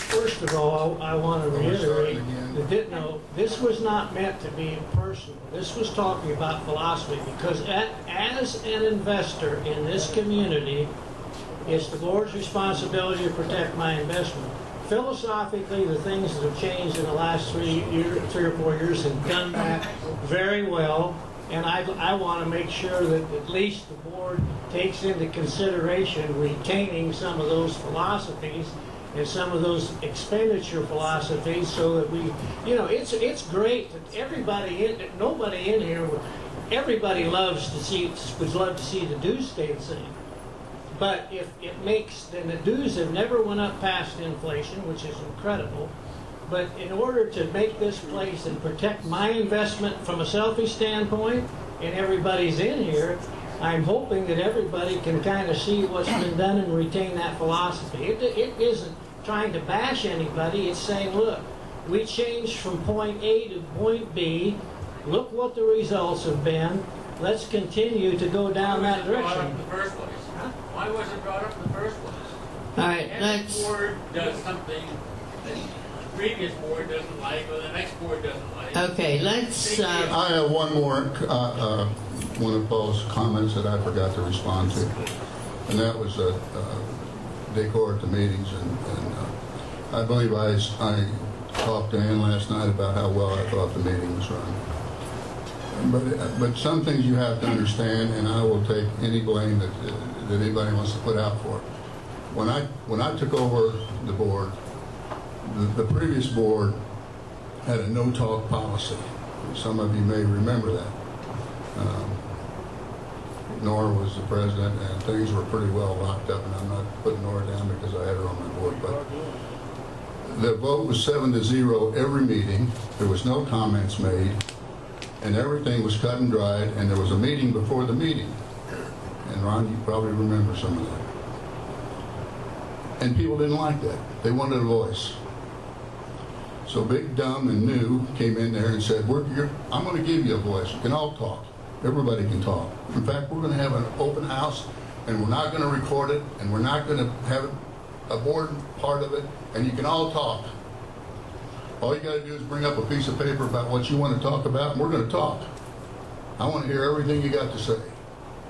First of all, I want to reiterate that this was not meant to be personal. This was talking about philosophy, because as an investor in this community, it's the board's responsibility to protect my investment. Philosophically, the things that have changed in the last 3 or 4 years have done that very well, and I want to make sure that at least the board takes into consideration retaining some of those philosophies and some of those expenditure philosophies, so that we, it's great that nobody in here, everybody would love to see the dues stay the same. But if it makes, then the dues have never went up past inflation, which is incredible. But in order to make this place and protect my investment from a selfish standpoint, and everybody's in here, I'm hoping that everybody can kind of see what's been done and retain that philosophy. It isn't trying to bash anybody. It's saying, look, we changed from point A to point B. Look what the results have been. Let's continue to go down that direction. Why was it brought up in the first place? All right, Next board does something that the previous board doesn't like, or the next board doesn't like. Okay, let's. I have one more, one of Paul's comments that I forgot to respond to, and that was decor at the meetings, and I believe I talked to Ann last night about how well I thought the meeting was run. But some things you have to understand, and I will take any blame that anybody wants to put out for it. When I took over the board, the previous board had a no-talk policy. Some of you may remember that. Nora was the president, and things were pretty well locked up, and I'm not putting Nora down because I had her on my board, but the vote was 7-0 every meeting. There was no comments made, and everything was cut and dried, and there was a meeting before the meeting. And Ron, you probably remember some of that. And people didn't like that. They wanted a voice. So Big, Dumb, and New came in there and said, I'm going to give you a voice. You can all talk. Everybody can talk. In fact, we're going to have an open house, and we're not going to record it, and we're not going to have a board part of it, and you can all talk. All you got to do is bring up a piece of paper about what you want to talk about, and we're going to talk. I want to hear everything you got to say.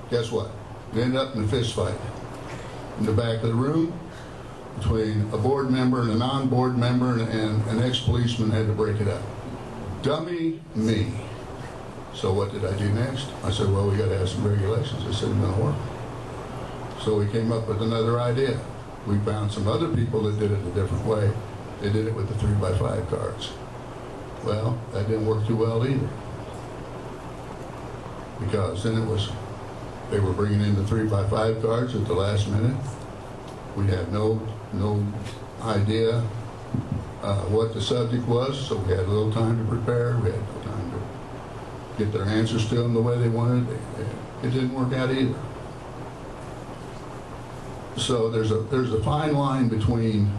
Guess what? We ended up in a fist fight in the back of the room between a board member and a non-board member, and an ex-policeman had to break it up. Dummy me. So what did I do next? I said, well, we got to have some regulations. I said, it's going to work. So we came up with another idea. We found some other people that did it a different way. They did it with the 3x5 cards. Well, that didn't work too well either. Because then they were bringing in the 3x5 cards at the last minute. We had no idea what the subject was, so we had a little time to prepare. We had no time to get their answers to them the way they wanted. It didn't work out either. So there's a fine line between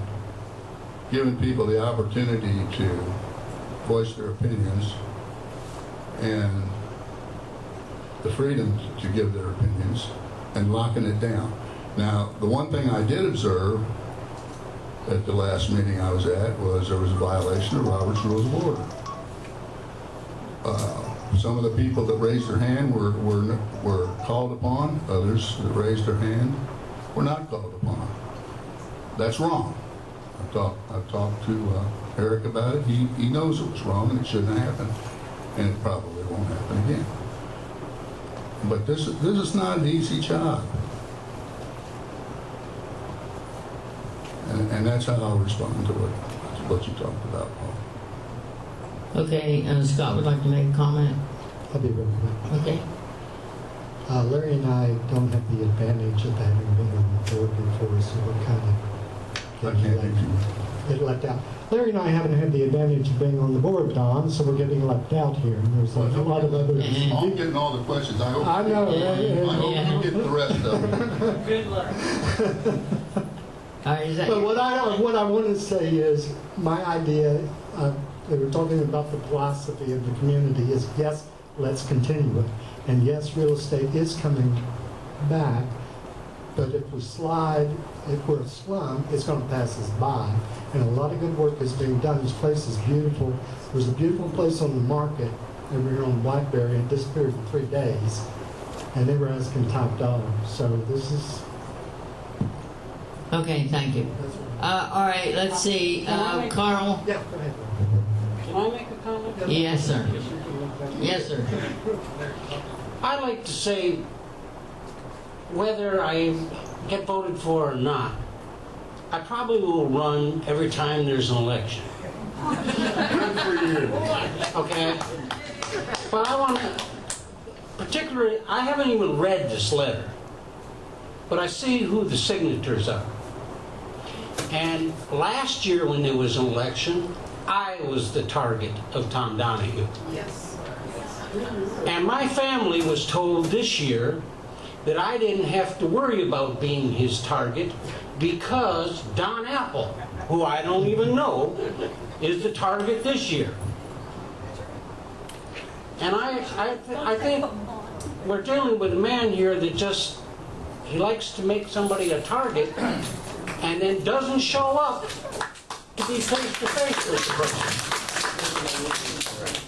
giving people the opportunity to voice their opinions and the freedom to give their opinions and locking it down. Now, the one thing I did observe at the last meeting I was at was there was a violation of Robert's Rules of Order. Some of the people that raised their hand were called upon. Others that raised their hand were not called upon. That's wrong. I've talked to Eric about it. He knows it was wrong and it shouldn't have happened, and it probably won't happen again. But this is not an easy job, and that's how I'll respond to what you talked about, Paul. Okay, Scott would like to make a comment. I'll be real quick. Okay. Larry and I don't have the advantage of having been on the board before, so we're kind of get left out. Larry and I haven't had the advantage of being on the board, Don, so we're getting left out here. And there's a lot of others. I'm getting all the questions. I hope you get the rest of them. Good luck. But what I want to say is my idea. They were talking about the philosophy of the community is yes, let's continue it, and yes, real estate is coming back. But if we slide, if we're a slum, it's going to pass us by. And a lot of good work is being done. This place is beautiful. There's a beautiful place on the market over here on Blackberry. It disappeared for 3 days, and they were asking top dollar. So this is. Okay, thank you. All right, let's see. Carl? Yeah, go ahead. Can I make a comment? Yes, sir. Yes, sir. I'd like to say, whether I get voted for or not, I probably will run every time there's an election. Good for you. Okay? But I want to, particularly, I haven't even read this letter, but I see who the signatures are. And last year when there was an election, I was the target of Tom Donahue. Yes. And my family was told this year that I didn't have to worry about being his target because Don Apple, who I don't even know, is the target this year. And I think we're dealing with a man here that just, he likes to make somebody a target and then doesn't show up to be face-to-face with the person.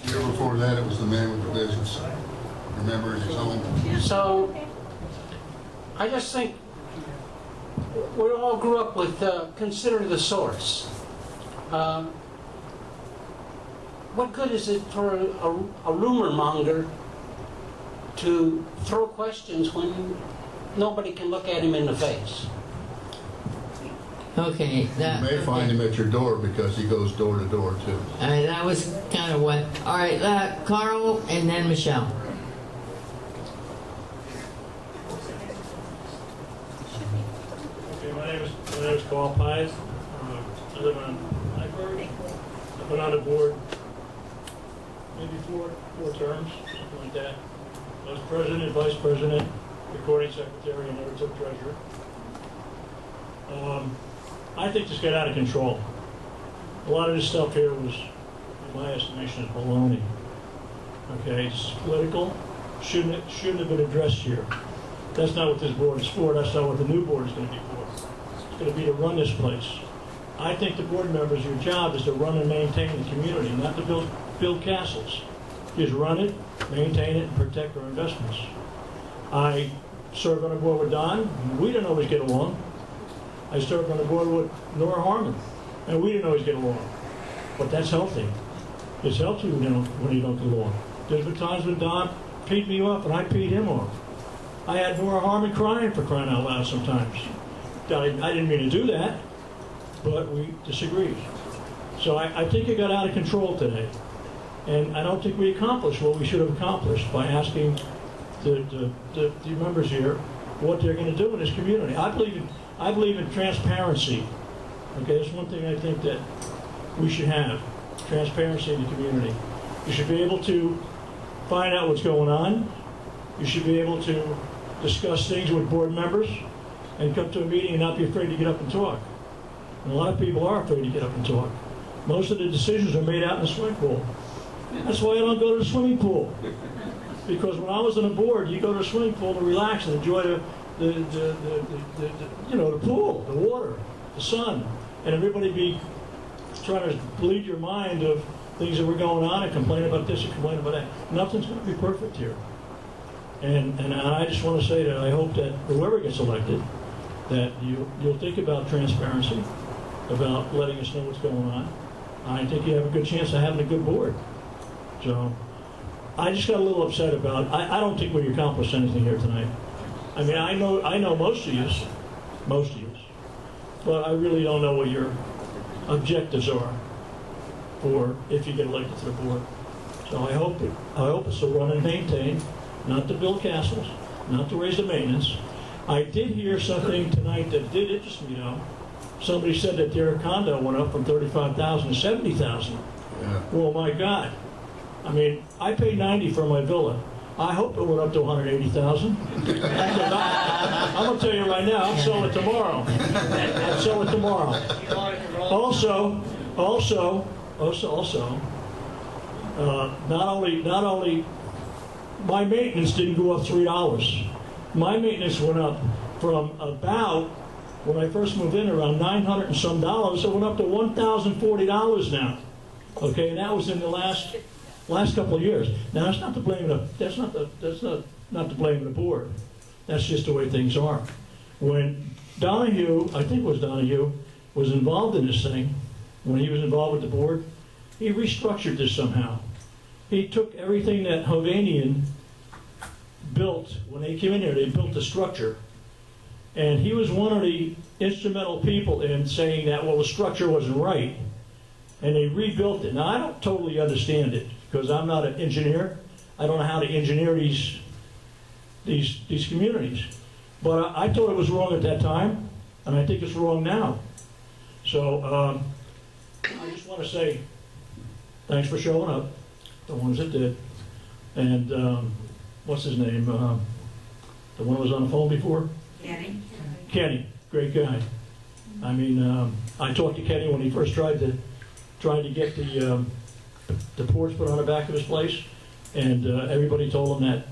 The year before that, it was the man with the business. Remember, in his home. So, I just think we all grew up with consider the source. What good is it for a rumor monger to throw questions when nobody can look at him in the face? Okay, You may find him at your door because he goes door to door too. That was kind of what. All right, Carl and then Michelle. Okay, my name is Carl Pies. I live on Blackberry. I've been on the board maybe four terms, something like that. I was president, vice president, recording secretary, and never took treasurer. I think this got out of control. A lot of this stuff here was, in my estimation, is baloney. Okay, it's political. Shouldn't have been addressed here. That's not what this board is for. That's not what the new board is going to be for. It's going to be to run this place. I think the board members, your job is to run and maintain the community, not to build castles. Just run it, maintain it, and protect our investments. I served on a board with Don. We didn't always get along. I served on the board with Nora Harmon, and we didn't always get along. But that's healthy. It's healthy when you don't get along. There's been times when Don peed me off and I peed him off. I had Nora Harmon crying for crying out loud sometimes. I didn't mean to do that, but we disagreed. So I think it got out of control today. And I don't think we accomplished what we should have accomplished by asking the members here what they're going to do in this community. I believe in transparency. Okay, that's one thing I think that we should have, transparency in the community. You should be able to find out what's going on. You should be able to discuss things with board members. and come to a meeting and not be afraid to get up and talk. And a lot of people are afraid to get up and talk. Most of the decisions are made out in the swimming pool. That's why I don't go to the swimming pool. Because when I was on the board, you go to the swimming pool to relax and enjoy the pool, the water, the sun, and everybody be trying to bleed your mind of things that were going on and complain about this and complain about that. Nothing's going to be perfect here. And I just want to say that I hope that whoever gets elected, that you'll think about transparency, about letting us know what's going on. I think you have a good chance of having a good board. So I just got a little upset about, I don't think we accomplished anything here tonight. I mean, I know most of you, but I really don't know what your objectives are for if you get elected to the board. So I hope it's to run and maintain, not to build castles, not to raise the maintenance. I did hear something tonight that did interest me, though. Somebody said that their condo went up from $35,000 to $70,000. Yeah. Well, my God. I mean, I paid $90,000 for my villa. I hope it went up to $180,000. I'm going to tell you right now, I'll sell it tomorrow. I'll sell it tomorrow. Also, not only my maintenance didn't go up $3. My maintenance went up from about, when I first moved in, around $900 and some dollars. It went up to $1,040 now. Okay, and that was in the last couple of years. Now that's not to blame that's not to blame the board. That's just the way things are. When Donahue, I think it was Donahue, was involved in this thing, when he was involved with the board, he restructured this somehow. He took everything that Hovnanian built, when they came in here, they built the structure. And he was one of the instrumental people in saying that, well, the structure wasn't right. And they rebuilt it. Now, I don't totally understand it, because I'm not an engineer. I don't know how to engineer these communities. But I thought it was wrong at that time, and I think it's wrong now. So I just want to say thanks for showing up, the ones that did. And what's his name? The one who was on the phone before? Kenny, great guy. I mean, I talked to Kenny when he first tried to get the porch put on the back of his place, and everybody told him that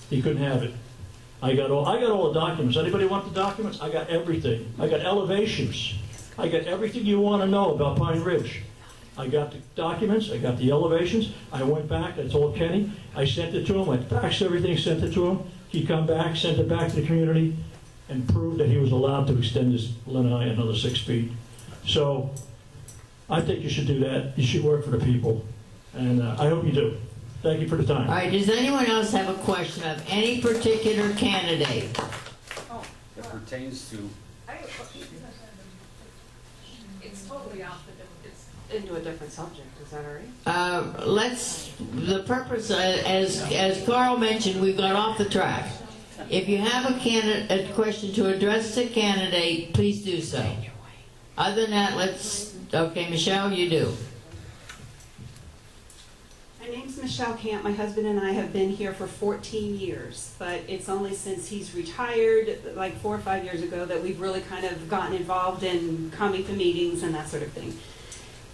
he couldn't have it. I got all the documents. Anybody want the documents? I got everything. I got elevations. I got everything you want to know about Pine Ridge. I got the documents. I got the elevations. I went back. I told Kenny. I sent it to him. I faxed everything, sent it to him. He come back, sent it back to the community, and proved that he was allowed to extend his lanai another 6 feet. So I think you should do that. You should work for the people. And I hope you do. Thank you for the time. All right, does anyone else have a question of any particular candidate? That pertains to... It's totally off it's into a different subject. Is that all right? The purpose, as Carl mentioned, we've got off the track. If you have a question to address the candidate, please do so. Other than that, okay, Michelle, you do. My name's Michelle Camp. My husband and I have been here for 14 years, but it's only since he's retired, like 4 or 5 years ago, that we've really kind of gotten involved in coming to meetings and that sort of thing.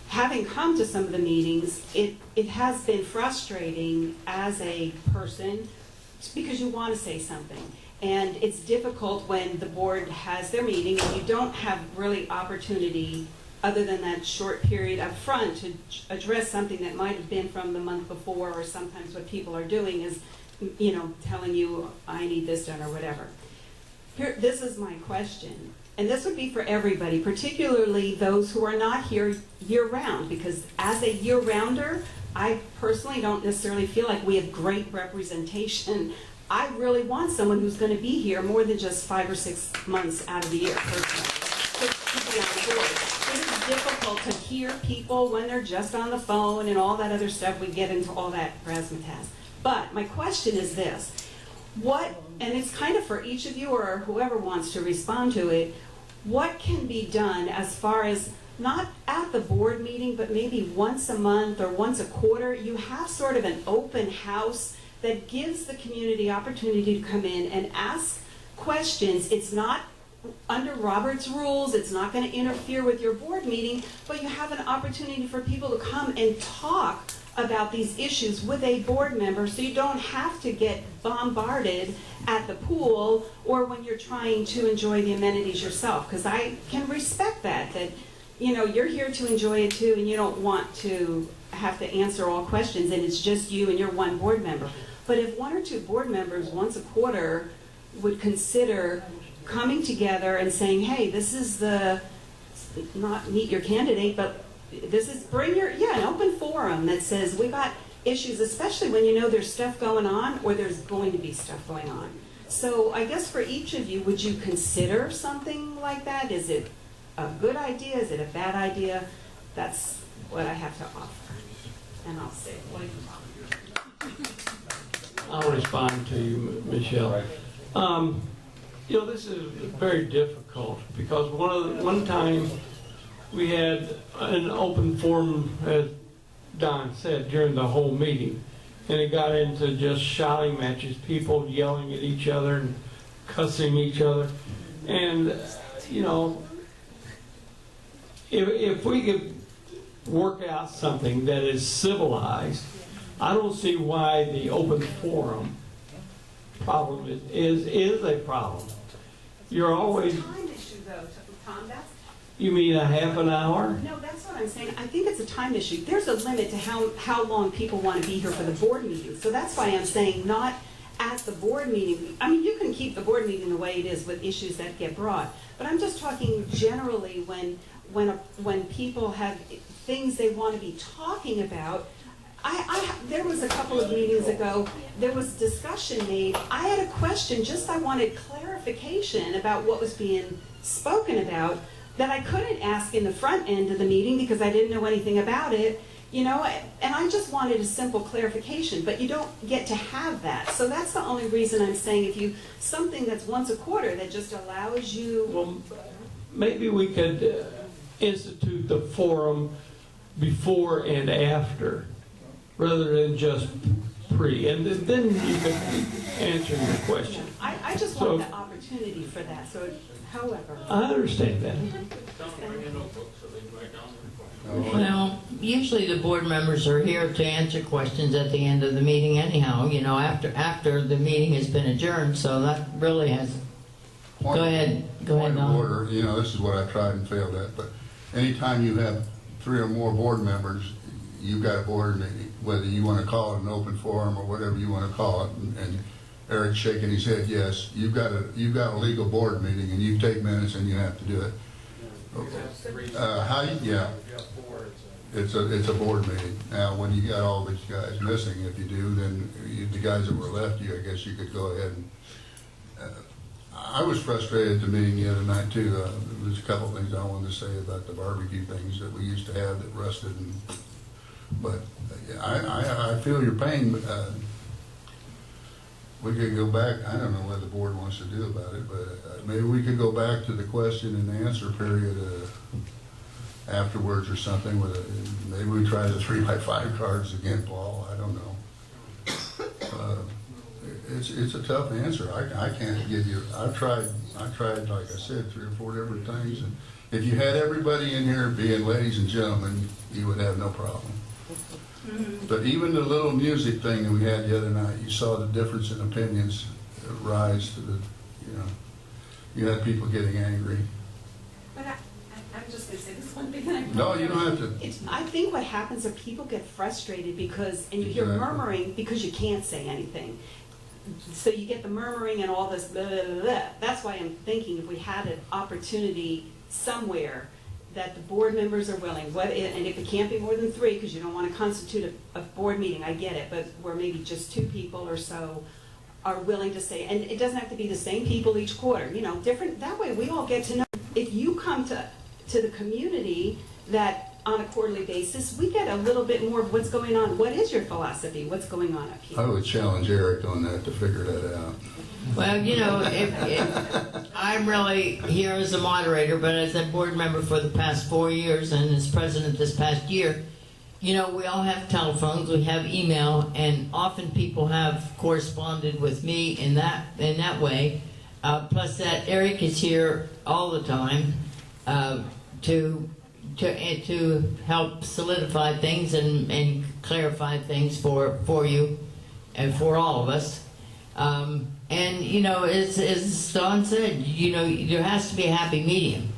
Having come to some of the meetings, it has been frustrating as a person because you want to say something. And it's difficult when the board has their meeting and you don't have really opportunity other than that short period up front to address something that might have been from the month before, or sometimes what people are doing is, you know, telling you, I need this done or whatever. This is my question, and this would be for everybody, particularly those who are not here year-round, because as a year-rounder, I personally don't necessarily feel like we have great representation. I really want someone who's going to be here more than just 5 or 6 months out of the year, personally, to be on the board. It is difficult to hear people when they're just on the phone and all that other stuff. We get into all that razzmatazz. But my question is this. And it's kind of for each of you or whoever wants to respond to it, what can be done as far as not at the board meeting, but maybe once a month or once a quarter, you have sort of an open house that gives the community opportunity to come in and ask questions. It's not under Robert's rules, it's not going to interfere with your board meeting, but you have an opportunity for people to come and talk about these issues with a board member, so you don't have to get bombarded at the pool or when you're trying to enjoy the amenities yourself. Because I can respect that you know, you're here to enjoy it too, and you don't want to have to answer all questions, and it's just you and your one board member. But if one or two board members once a quarter would consider coming together and saying, hey, this is the, not meet your candidate, but this is an open forum that says we got issues, especially when you know there's stuff going on or there's going to be stuff going on. So I guess for each of you, would you consider something like that? Is it a good idea? Is it a bad idea? That's what I have to offer. And I'll say I'll respond to you, Michelle. You know, this is very difficult because one time we had an open forum, as Don said, during the whole meeting, and it got into just shouting matches, people yelling at each other and cussing each other. And, you know, if we could work out something that is civilized, I don't see why the open forum problem is a problem. You're always... It's a time issue, though, Tom. You mean a half an hour? No, that's what I'm saying. I think it's a time issue. There's a limit to how long people want to be here for the board meeting. So that's why I'm saying not at the board meeting. I mean, you can keep the board meeting the way it is with issues that get brought. But I'm just talking generally when people have things they want to be talking about. There was a couple of meetings ago, there was discussion made. I had a question, I wanted clarification about what was being spoken about that I couldn't ask in the front end of the meeting because I didn't know anything about it, you know, and I just wanted a simple clarification, but you don't get to have that. So that's the only reason I'm saying something that's once a quarter that just allows you... Well, maybe we could institute the forum before and after, rather than just pre, and then you could answer your question. I just want the opportunity for that, so however. I understand that. Well, usually the board members are here to answer questions at the end of the meeting anyhow, you know, after the meeting has been adjourned, so that really has... Go ahead, Don. Order, you know, this is what I tried and failed at, but anytime you have 3 or more board members, you've got a board meeting, whether you want to call it an open forum or whatever you want to call it, and Eric's shaking his head, yes, you've got a legal board meeting, and you take minutes and you have to do it. It's a board meeting. Now, when you got all these guys missing, if you do, then the guys that were left, I guess you could go ahead and. I was frustrated at the meeting the other night too. There's a couple things I wanted to say about the barbecue things that we used to have that rusted, but I feel your pain. We could go back. I don't know what the board wants to do about it, but maybe we could go back to the question and answer period afterwards or something. Maybe we try the 3x5 cards again, Paul. I don't know. It's a tough answer. I can't give you. I've tried, like I said, 3 or 4 different things. And if you had everybody in here being ladies and gentlemen, you would have no problem. But even the little music thing that we had the other night, you saw the difference in opinions rise to the, you know, you had people getting angry. But I'm just going to say this one thing. And No, you don't have to. I think what happens is people get frustrated and you hear murmuring because you can't say anything. So you get the murmuring and all this blah, blah, blah, blah. That's why I'm thinking if we had an opportunity somewhere that the board members are willing, and if it can't be more than 3 because you don't want to constitute a board meeting, I get it, but where maybe just 2 people or so are willing to say, and it doesn't have to be the same people each quarter, you know, different, that way we all get to know. If you come to the community that on a quarterly basis, we get a little bit more of what's going on. What is your philosophy? What's going on up here? I would challenge Eric on that to figure that out. Well, you know, I'm really here as a moderator, but as a board member for the past 4 years and as president this past year, you know, we all have telephones, we have email, and often people have corresponded with me in that way. plus that Eric is here all the time to help solidify things and clarify things for you and for all of us. And you know, as Don said, you know, there has to be a happy medium.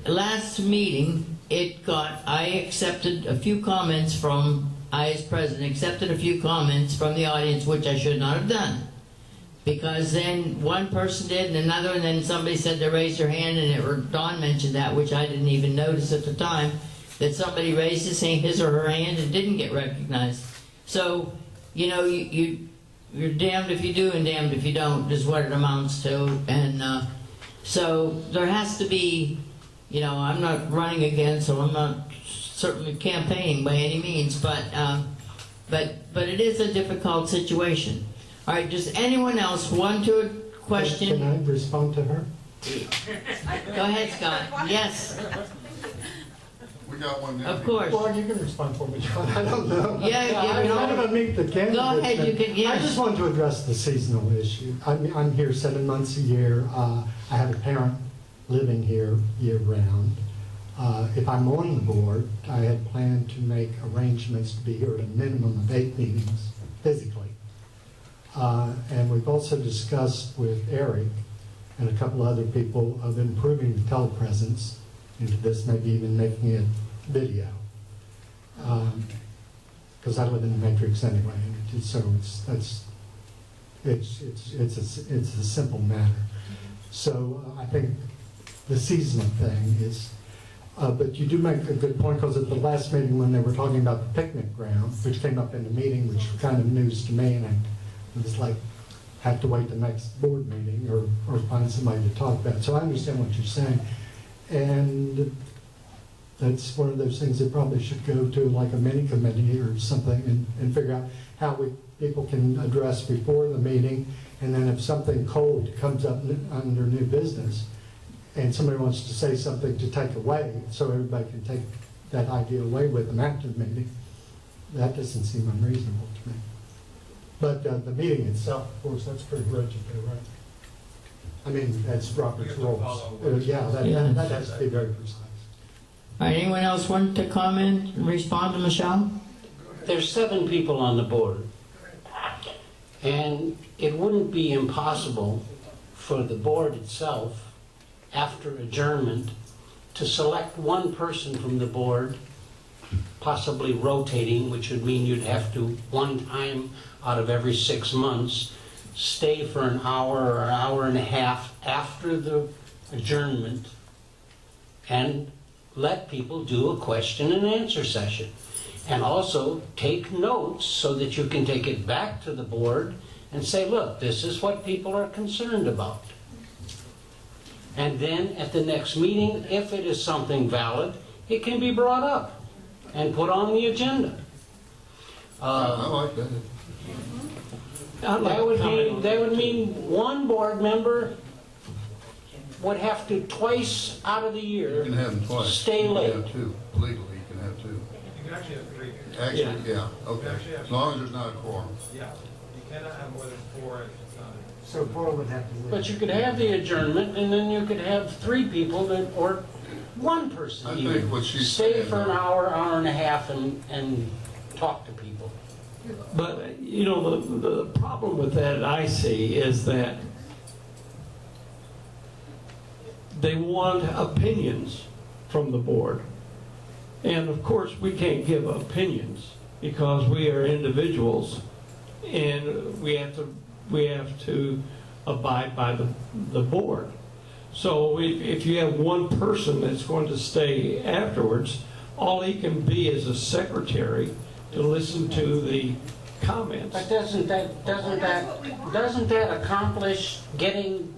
Last meeting, I accepted a few comments from, I as president accepted a few comments from the audience, which I should not have done. Because then one person did and another, and then somebody said they raised their hand, and Don mentioned that, which I didn't even notice at the time, that somebody raised his or her hand and didn't get recognized. So, you know, you're damned if you do and damned if you don't, is what it amounts to. And so there has to be, you know, I'm not running again, so I'm not certainly campaigning by any means, but it is a difficult situation. All right, does anyone else want to question? Can I respond to her? Go ahead, Scott. Yes. We got one now. Of course. Well, you can respond for me, John. I don't know. Yeah, I'm not going to meet the candidates. Go ahead, you can, yes. I just want to address the seasonal issue. I'm here 7 months a year. I have a parent living here year-round. If I'm on the board, I had planned to make arrangements to be here at a minimum of 8 meetings physically. And we've also discussed with Eric and a couple other people of improving the telepresence into this, maybe even making it video. Because I live in the Matrix anyway, and so it's a simple matter. So I think the seasonal thing is, but you do make a good point, because at the last meeting when they were talking about the picnic ground, which came up in the meeting, which was kind of news to me, and it was like, have to wait the next board meeting or find somebody to talk about. So I understand what you're saying. And that's one of those things that probably should go to like a mini committee or something and figure out how people can address before the meeting. And then if something cold comes up under new business and somebody wants to say something to take away, so everybody can take that idea away with them after the meeting, that doesn't seem unreasonable to me. But the meeting itself, of course, that's pretty rigid there, right? I mean, that's Robert's rules. Yeah, that has to be very precise. All right, anyone else want to comment and respond to Michelle? There's 7 people on the board, and it wouldn't be impossible for the board itself, after adjournment, to select one person from the board, possibly rotating, which would mean you'd have to, one time out of every 6 months, stay for an hour or an hour and a half after the adjournment and let people do a question and answer session. And also take notes so that you can take it back to the board and say, look, this is what people are concerned about. And then at the next meeting, if it is something valid, it can be brought up and put on the agenda. I like that. That would mean one board member would have to twice out of the year You can have them twice. stay late. You can have 2. Legally, you can have 2. You can actually have 3. Actually, yeah, okay. As long as there's not a quorum. Yeah, you cannot have more than 4 at a time. So 4 would have to leave. But you could have the adjournment, and then you could have 3 people that, or one person I even, think what she's stay saying, for an though- hour, hour and a half, and talk to people. But, you know, the problem with that I see is that they want opinions from the board. And of course, we can't give opinions because we are individuals and we have to abide by the board. So if you have one person that's going to stay afterwards, all he can be is a secretary to listen to the comments. But doesn't that accomplish getting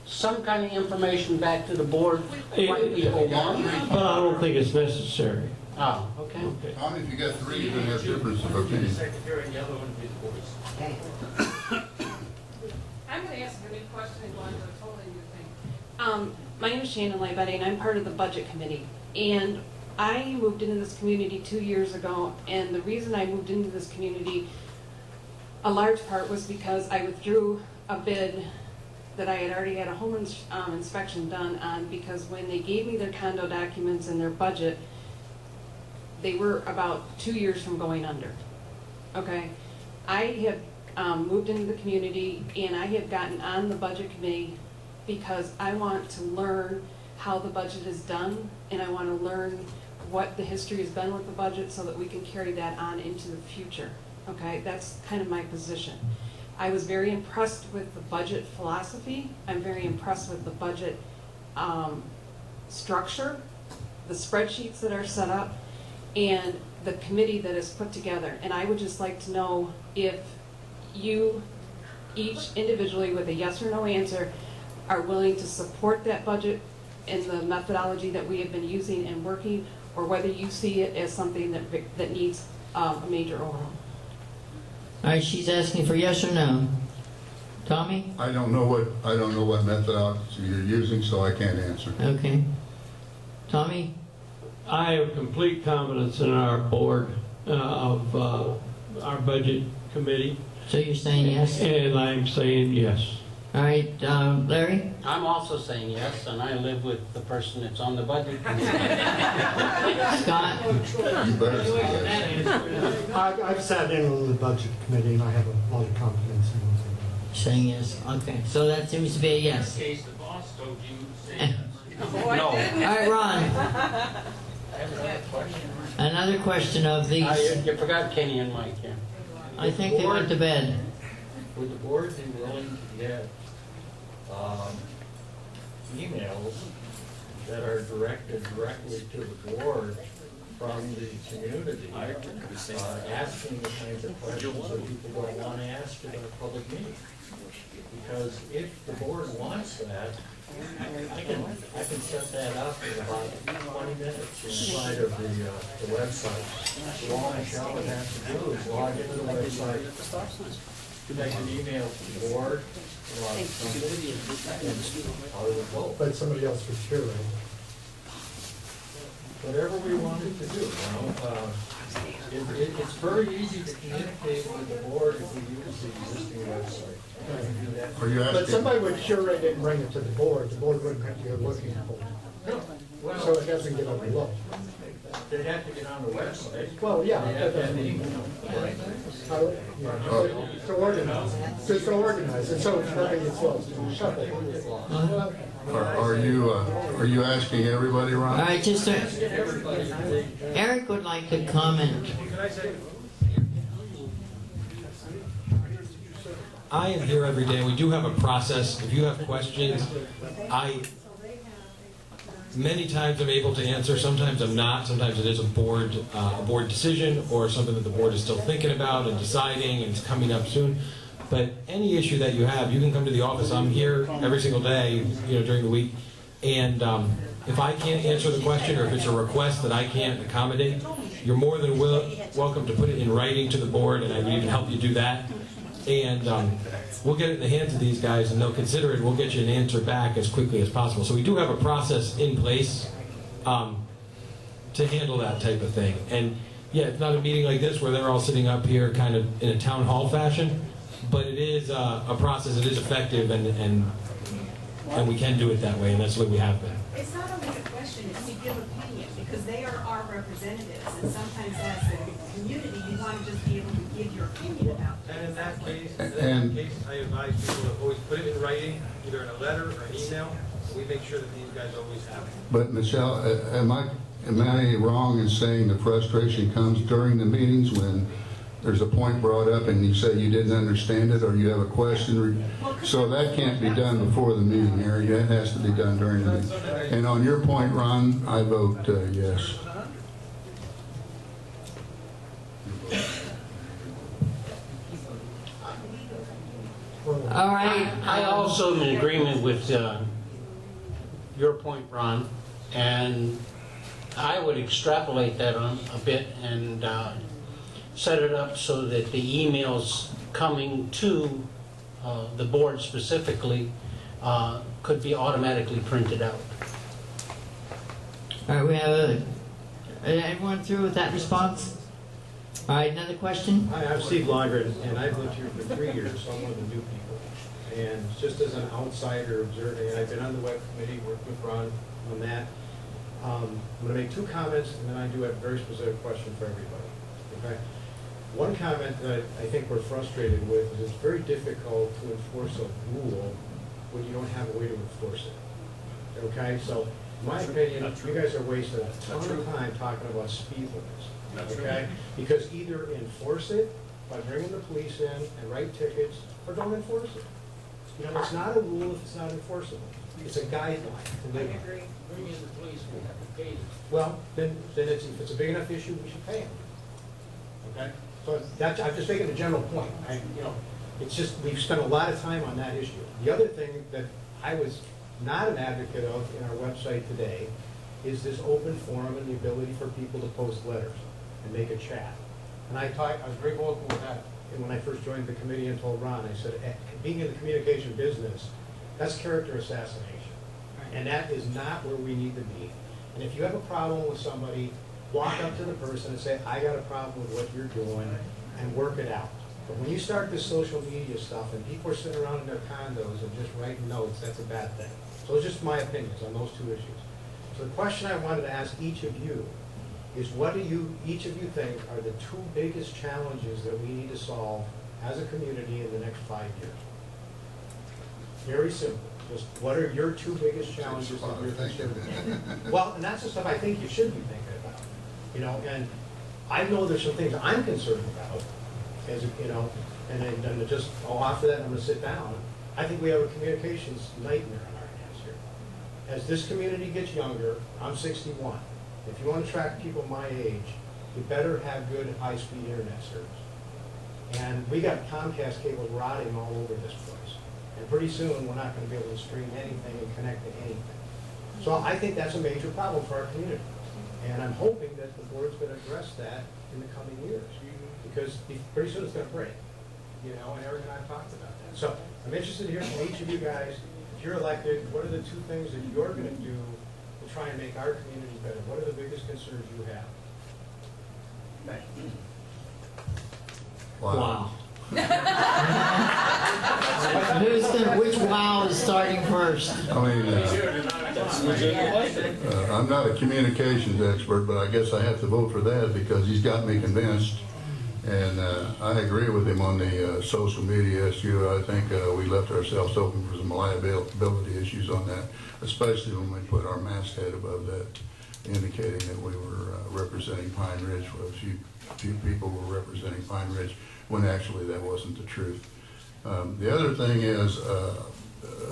some kind of information back to the board what people want? But I don't think it's necessary. Oh, okay. Tommy, if you got 3, you're going to have difference of opinion. Secretary and the other one would be the boys. I'm going to ask a new question and go on to a totally new thing. My name is Shannon Lightbody, and I'm part of the budget committee. And I moved into this community 2 years ago, and the reason I moved into this community, a large part was because I withdrew a bid that I had already had a home inspection done on, because when they gave me their condo documents and their budget, they were about 2 years from going under. Okay? I have moved into the community, and I have gotten on the budget committee because I want to learn how the budget is done, and I want to learn what the history has been with the budget so that we can carry that on into the future. Okay? That's kind of my position. I was very impressed with the budget philosophy. I'm very impressed with the budget structure, the spreadsheets that are set up, and the committee that is put together. And I would just like to know if you, each individually with a yes or no answer, are willing to support that budget and the methodology that we have been using and working, or whether you see it as something that needs a major overhaul. All right, she's asking for yes or no. Tommy? I don't know what methodology you're using, so I can't answer. Okay. Tommy? I have complete confidence in our board of our budget committee. So you're saying yes? And I'm saying yes. All right, Larry? I'm also saying yes, and I live with the person that's on the budget committee. Scott? You better say yes. I've sat in on the budget committee, and I have a lot of confidence in what Saying yes. Okay, so that seems to be a yes. In case the boss told you, say yes. No. All right, Ron. I have another question. Another question of these. You forgot Kenny and Mike here. I think they went to bed. Would the board be willing to get emails that are directed directly to the board from the community, asking the kinds of questions that people don't want to ask at a public meeting? Because if the board wants that, I can set that up in about 20 minutes inside of the website. So all Michelle would have to do is log into the website, make an email to the board, log something, and I would vote. But somebody else would curate. Whatever we wanted to do, it's very easy to communicate with the board if we use the existing website. Are you asking? But somebody would curate it and bring it to the board wouldn't have to go looking for it. No. Well, So it doesn't get overlooked. they have to get on the website. Well, yeah. They have to have an email. To organize, just to organize, and so nothing gets lost in the shuffle. Are you asking everybody, Ron? All right, just Eric would like to comment. I am here every day. We do have a process. If you have questions, many times I'm able to answer. Sometimes I'm not. Sometimes it is a board decision or something that the board is still thinking about and deciding, and it's coming up soon. But any issue that you have, you can come to the office. I'm here every single day, during the week. And if I can't answer the question, or if it's a request that I can't accommodate, you're more than welcome to put it in writing to the board, and I would even help you do that. And we'll get it in the hands of these guys, and they'll consider it. We'll get you an answer back as quickly as possible. So we do have a process in place to handle that type of thing. And yeah, it's not a meeting like this where they're all sitting up here kind of in a town hall fashion, but it is a process. It is effective, and we can do it that way, and that's the way we have been. It's not only a question, it's to give opinion, because they are our representatives, and sometimes as a community, you want to just be able to give your opinion about things. And in that case, I advise people to always put it in writing, either in a letter or an email, so we make sure that these guys always have it. But Michelle, am I wrong in saying the frustration comes during the meetings when there's a point brought up and you say you didn't understand it or you have a question? So that can't be done before the meeting, Harry. That has to be done during the meeting. And on your point, Ron, I vote yes. All right. I also am in agreement with your point, Ron, and I would extrapolate that on a bit and set it up so that the emails coming to the board specifically could be automatically printed out. All right, we have everyone through with that response? All right, another question? Hi, I'm Steve Longren, and I've lived here for 3 years, so I'm one of the new people. And just as an outsider observing, and I've been on the web committee, worked with Ron on that. I'm going to make 2 comments, and then I do have a very specific question for everybody. Okay? One comment that I think we're frustrated with is it's very difficult to enforce a rule when you don't have a way to enforce it. Okay? So, in my opinion, you guys are wasting a ton of time talking about speed limits. Okay? Because either enforce it by bringing the police in and write tickets, or don't enforce it. You know, it's not a rule if it's not enforceable. It's a guideline to live by. Bring in the police, we have to pay them. Well, then it's, if it's a big enough issue, we should pay them. Okay? So that's, I'm just making a general point. It's just, we've spent a lot of time on that issue. The other thing that I was not an advocate of in our website today is this open forum and the ability for people to post letters and make a chat. And I was very vocal with that when I first joined the committee and told Ron, I said, being in the communication business, that's character assassination. And that is not where we need to be. And if you have a problem with somebody, walk up to the person and say, I got a problem with what you're doing, and work it out. But when you start this social media stuff and people are sitting around in their condos and just writing notes, that's a bad thing. So it's just my opinions on those 2 issues. So the question I wanted to ask each of you is, what do each of you think are the 2 biggest challenges that we need to solve as a community in the next 5 years? Very simple. Just what are your 2 biggest challenges that you're concerned with? Well, and that's the stuff I think you should be thinking about. You know, and I know there's some things I'm concerned about, as you know, and then just I'll offer that and I'm going to sit down. I think we have a communications nightmare on our hands here. As this community gets younger, I'm 61. If you want to attract people my age, you better have good high-speed internet service. And we got Comcast cable rotting all over this place. And pretty soon, we're not going to be able to stream anything and connect to anything. So I think that's a major problem for our community. And I'm hoping that the board's going to address that in the coming years. Because pretty soon it's going to break. You know, and Eric and I have talked about that. So I'm interested to hear from each of you guys. If you're elected, what are the 2 things that you're going to do to try and make our community better? What are the biggest concerns you have? Wow. Which wow is starting first? I mean, I'm not a communications expert, but I guess I have to vote for that because he's got me convinced. And I agree with him on the social media issue. I think we left ourselves open for some liability issues on that, especially when we put our masthead above that, indicating that we were representing Pine Ridge. Well, a few people were representing Pine Ridge, when actually that wasn't the truth. The other thing is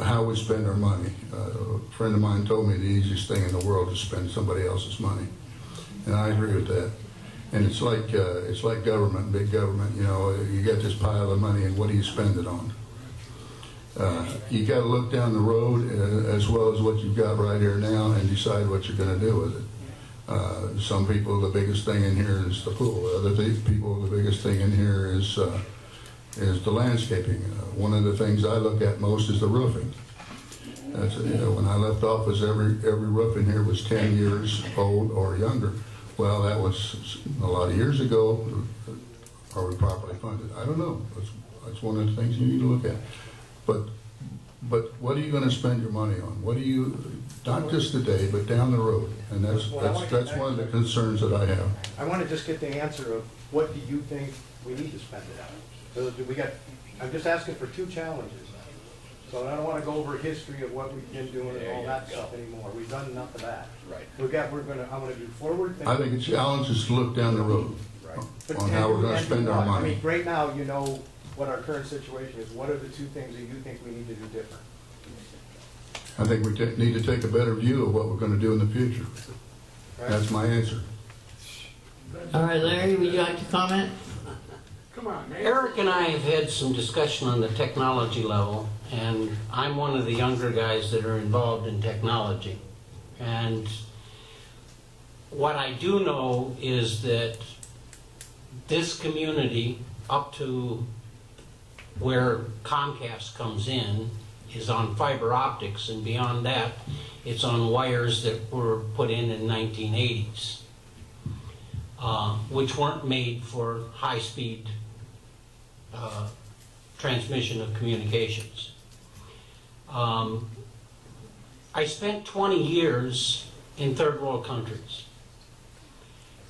how we spend our money. A friend of mine told me the easiest thing in the world is spend somebody else's money, and I agree with that. And it's like government, big government. You know, you got this pile of money, and what do you spend it on? You got to look down the road as well as what you've got right here now, and decide what you're going to do with it. Some people, the biggest thing in here is the pool. Other people, the biggest thing in here is the landscaping. One of the things I look at most is the roofing. That's, when I left office, every roof in here was 10 years old or younger. Well, that was a lot of years ago. Are we properly funded? I don't know. That's one of the things you need to look at. But what are you going to spend your money on? What do you, not just today, but down the road? And that's one of the concerns that I have. I want to just get the answer of what do you think we need to spend it on? So I'm just asking for 2 challenges. So I don't want to go over history of what we've been doing and all that stuff anymore. We've done enough of that. Right. I want to do forward thinking. I think the challenge is to look down the road on how we're going to spend our money. I mean, right now, you know what our current situation is. What are the 2 things that you think we need to do different? I think we need to take a better view of what we're going to do in the future. Right. That's my answer. All right, Larry, would you like to comment? Come on, man. Eric and I have had some discussion on the technology level, and I'm one of the younger guys that are involved in technology. And what I do know is that this community, up to where Comcast comes in, is on fiber optics, and beyond that, it's on wires that were put in 1980s, which weren't made for high-speed transmission of communications. I spent 20 years in third world countries.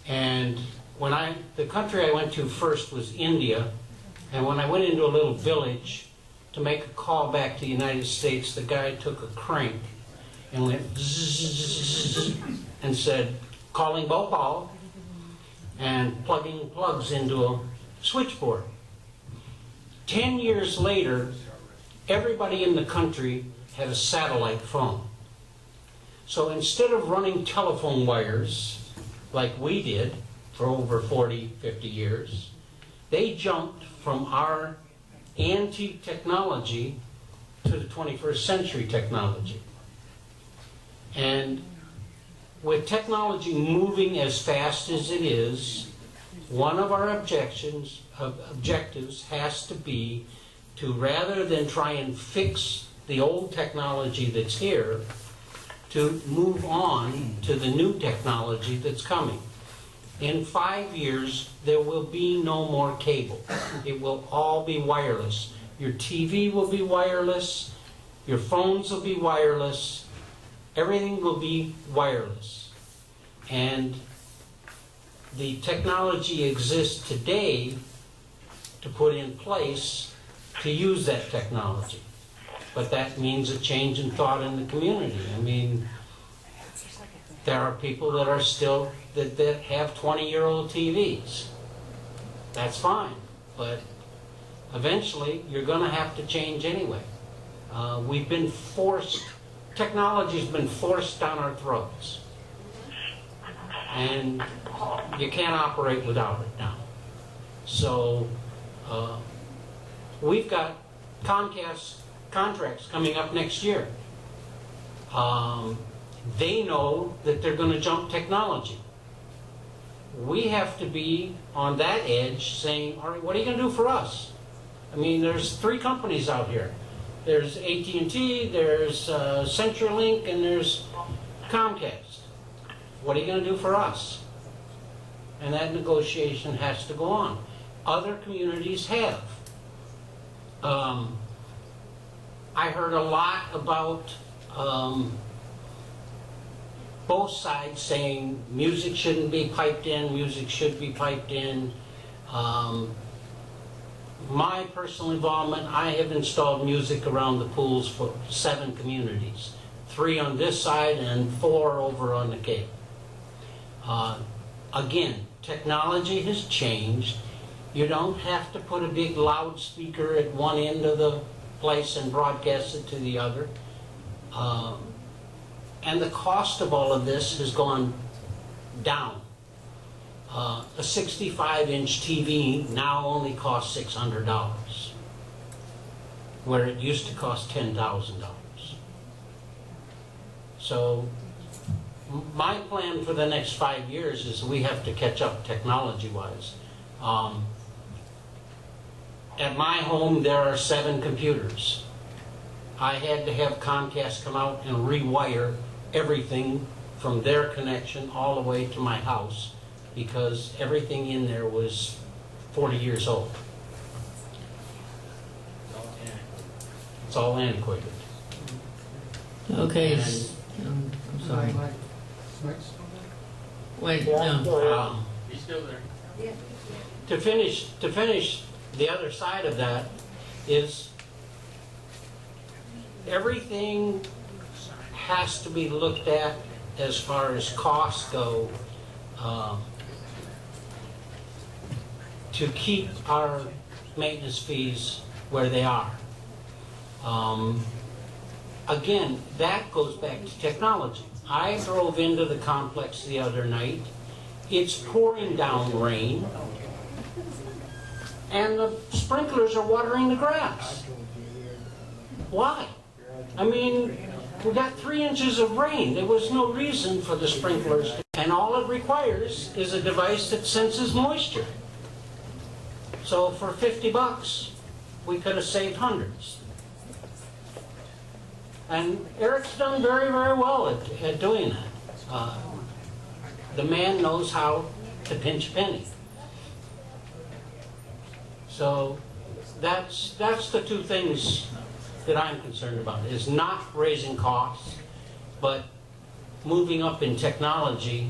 And the country I went to first was India, and when I went into a little village to make a call back to the United States, the guy took a crank and went zzz and said, calling Bhopal, and plugging plugs into a switchboard. 10 years later, everybody in the country had a satellite phone. So instead of running telephone wires like we did for over 40, 50 years, they jumped from our antique technology to the 21st century technology. And with technology moving as fast as it is, one of our objectives has to be to, rather than try and fix the old technology that's here, to move on to the new technology that's coming. In 5 years, there will be no more cable. It will all be wireless. Your TV will be wireless, your phones will be wireless, everything will be wireless. And the technology exists today to put in place to use that technology. But that means a change in thought in the community. I mean, there are people that are still, that have 20-year-old TVs. That's fine, but eventually you're going to have to change anyway. We've been forced, technology's been forced down our throats. And you can't operate without it now. So we've got Comcast contracts coming up next year. They know that they're going to jump technology. We have to be on that edge saying, all right, what are you going to do for us? I mean, there's 3 companies out here. There's AT&T, there's CenturyLink, and there's Comcast. What are you going to do for us? And that negotiation has to go on. Other communities have. I heard a lot about both sides saying music shouldn't be piped in, music should be piped in. My personal involvement, I have installed music around the pools for 7 communities. 3 on this side and 4 over on the Cape. Again, technology has changed. You don't have to put a big loudspeaker at one end of the place and broadcast it to the other. And the cost of all of this has gone down. A 65-inch TV now only costs $600, where it used to cost $10,000. So my plan for the next 5 years is we have to catch up technology-wise. At my home, there are 7 computers. I had to have Comcast come out and rewire everything from their connection all the way to my house because everything in there was 40 years old. It's all antiquated. Okay. And, I'm sorry. Wait, no. He's still there. To finish the other side of that is everything has to be looked at as far as costs go to keep our maintenance fees where they are. Again, that goes back to technology. I drove into the complex the other night. It's pouring down rain, and the sprinklers are watering the grass. Why? I mean, we got 3 inches of rain. There was no reason for the sprinklers. And all it requires is a device that senses moisture. So for $50, we could have saved hundreds. And Eric's done very, very well at doing that. The man knows how to pinch a penny. So that's the 2 things that I'm concerned about is not raising costs, but moving up in technology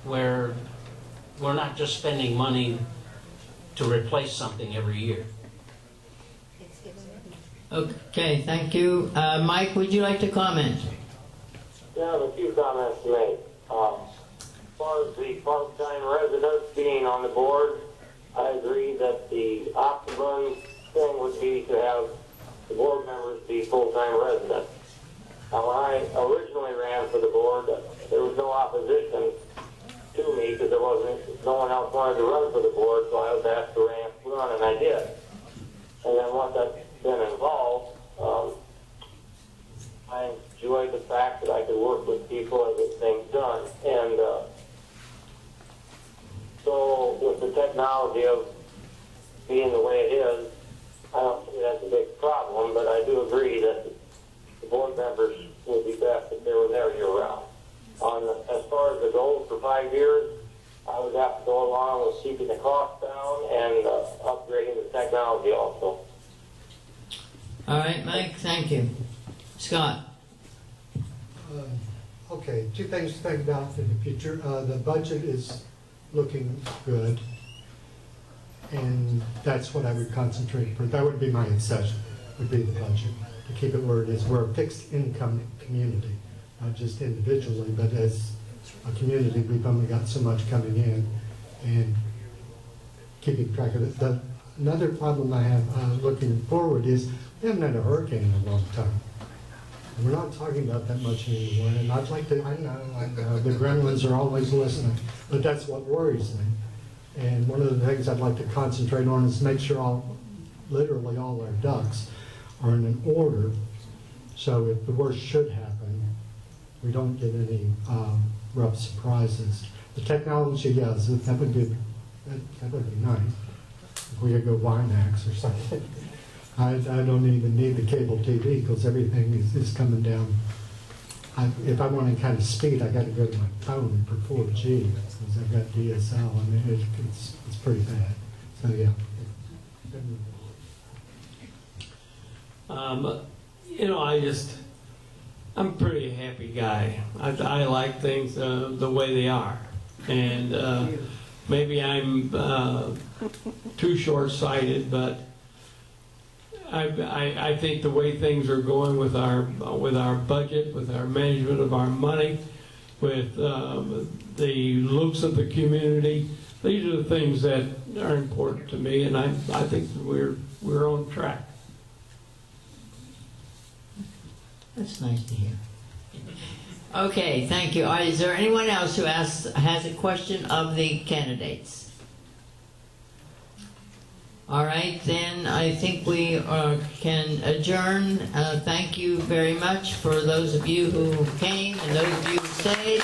where we're not just spending money to replace something every year. Okay, thank you. Mike, would you like to comment? Yeah, I have a few comments to make. As far as the part-time residents being on the board, I agree that the optimum thing would be to have the board members be full-time residents. Now, when I originally ran for the board, there was no opposition to me because there wasn't, no one else wanted to run for the board, so I was asked to run, and I did. And then once I've been involved, I enjoyed the fact that I could work with people and get things done. And so with the technology of being the way it is, I don't think that's a big problem, but I do agree that the board members would be best if they were there year-round. As far as the goals for 5 years, I would have to go along with keeping the cost down and upgrading the technology also. All right, Mike, thank you. Scott? Okay, two things to think about in the future. The budget is looking good, and that's what I would concentrate for. That would be my obsession, would be the budget, to keep it where it is. We're a fixed income community, not just individually, but as a community, we've only got so much coming in, and keeping track of it. Another problem I have looking forward is we haven't had a hurricane in a long time. And we're not talking about that much anymore, and I'd like to, I know, the gremlins are always listening, but that's what worries me. And one of the things I'd like to concentrate on is make sure literally all our ducks are in an order, so if the worst should happen, we don't get any rough surprises. The technology, yes, that would be nice. If we could go WiMAX or something. I don't even need the cable TV because everything is coming down. If I want any kind of speed, I got to go to my phone for 4G because I've got DSL. I mean, it's pretty bad. So yeah. You know, I'm a pretty happy guy. I like things the way they are, and maybe I'm too short-sighted, but I think the way things are going with our budget, with our management of our money, with the looks of the community, these are the things that are important to me, and I think we're on track. That's nice to hear. Okay, thank you. Is there anyone else who has a question of the candidates? All right, then I think we can adjourn. Thank you very much for those of you who came and those of you who stayed.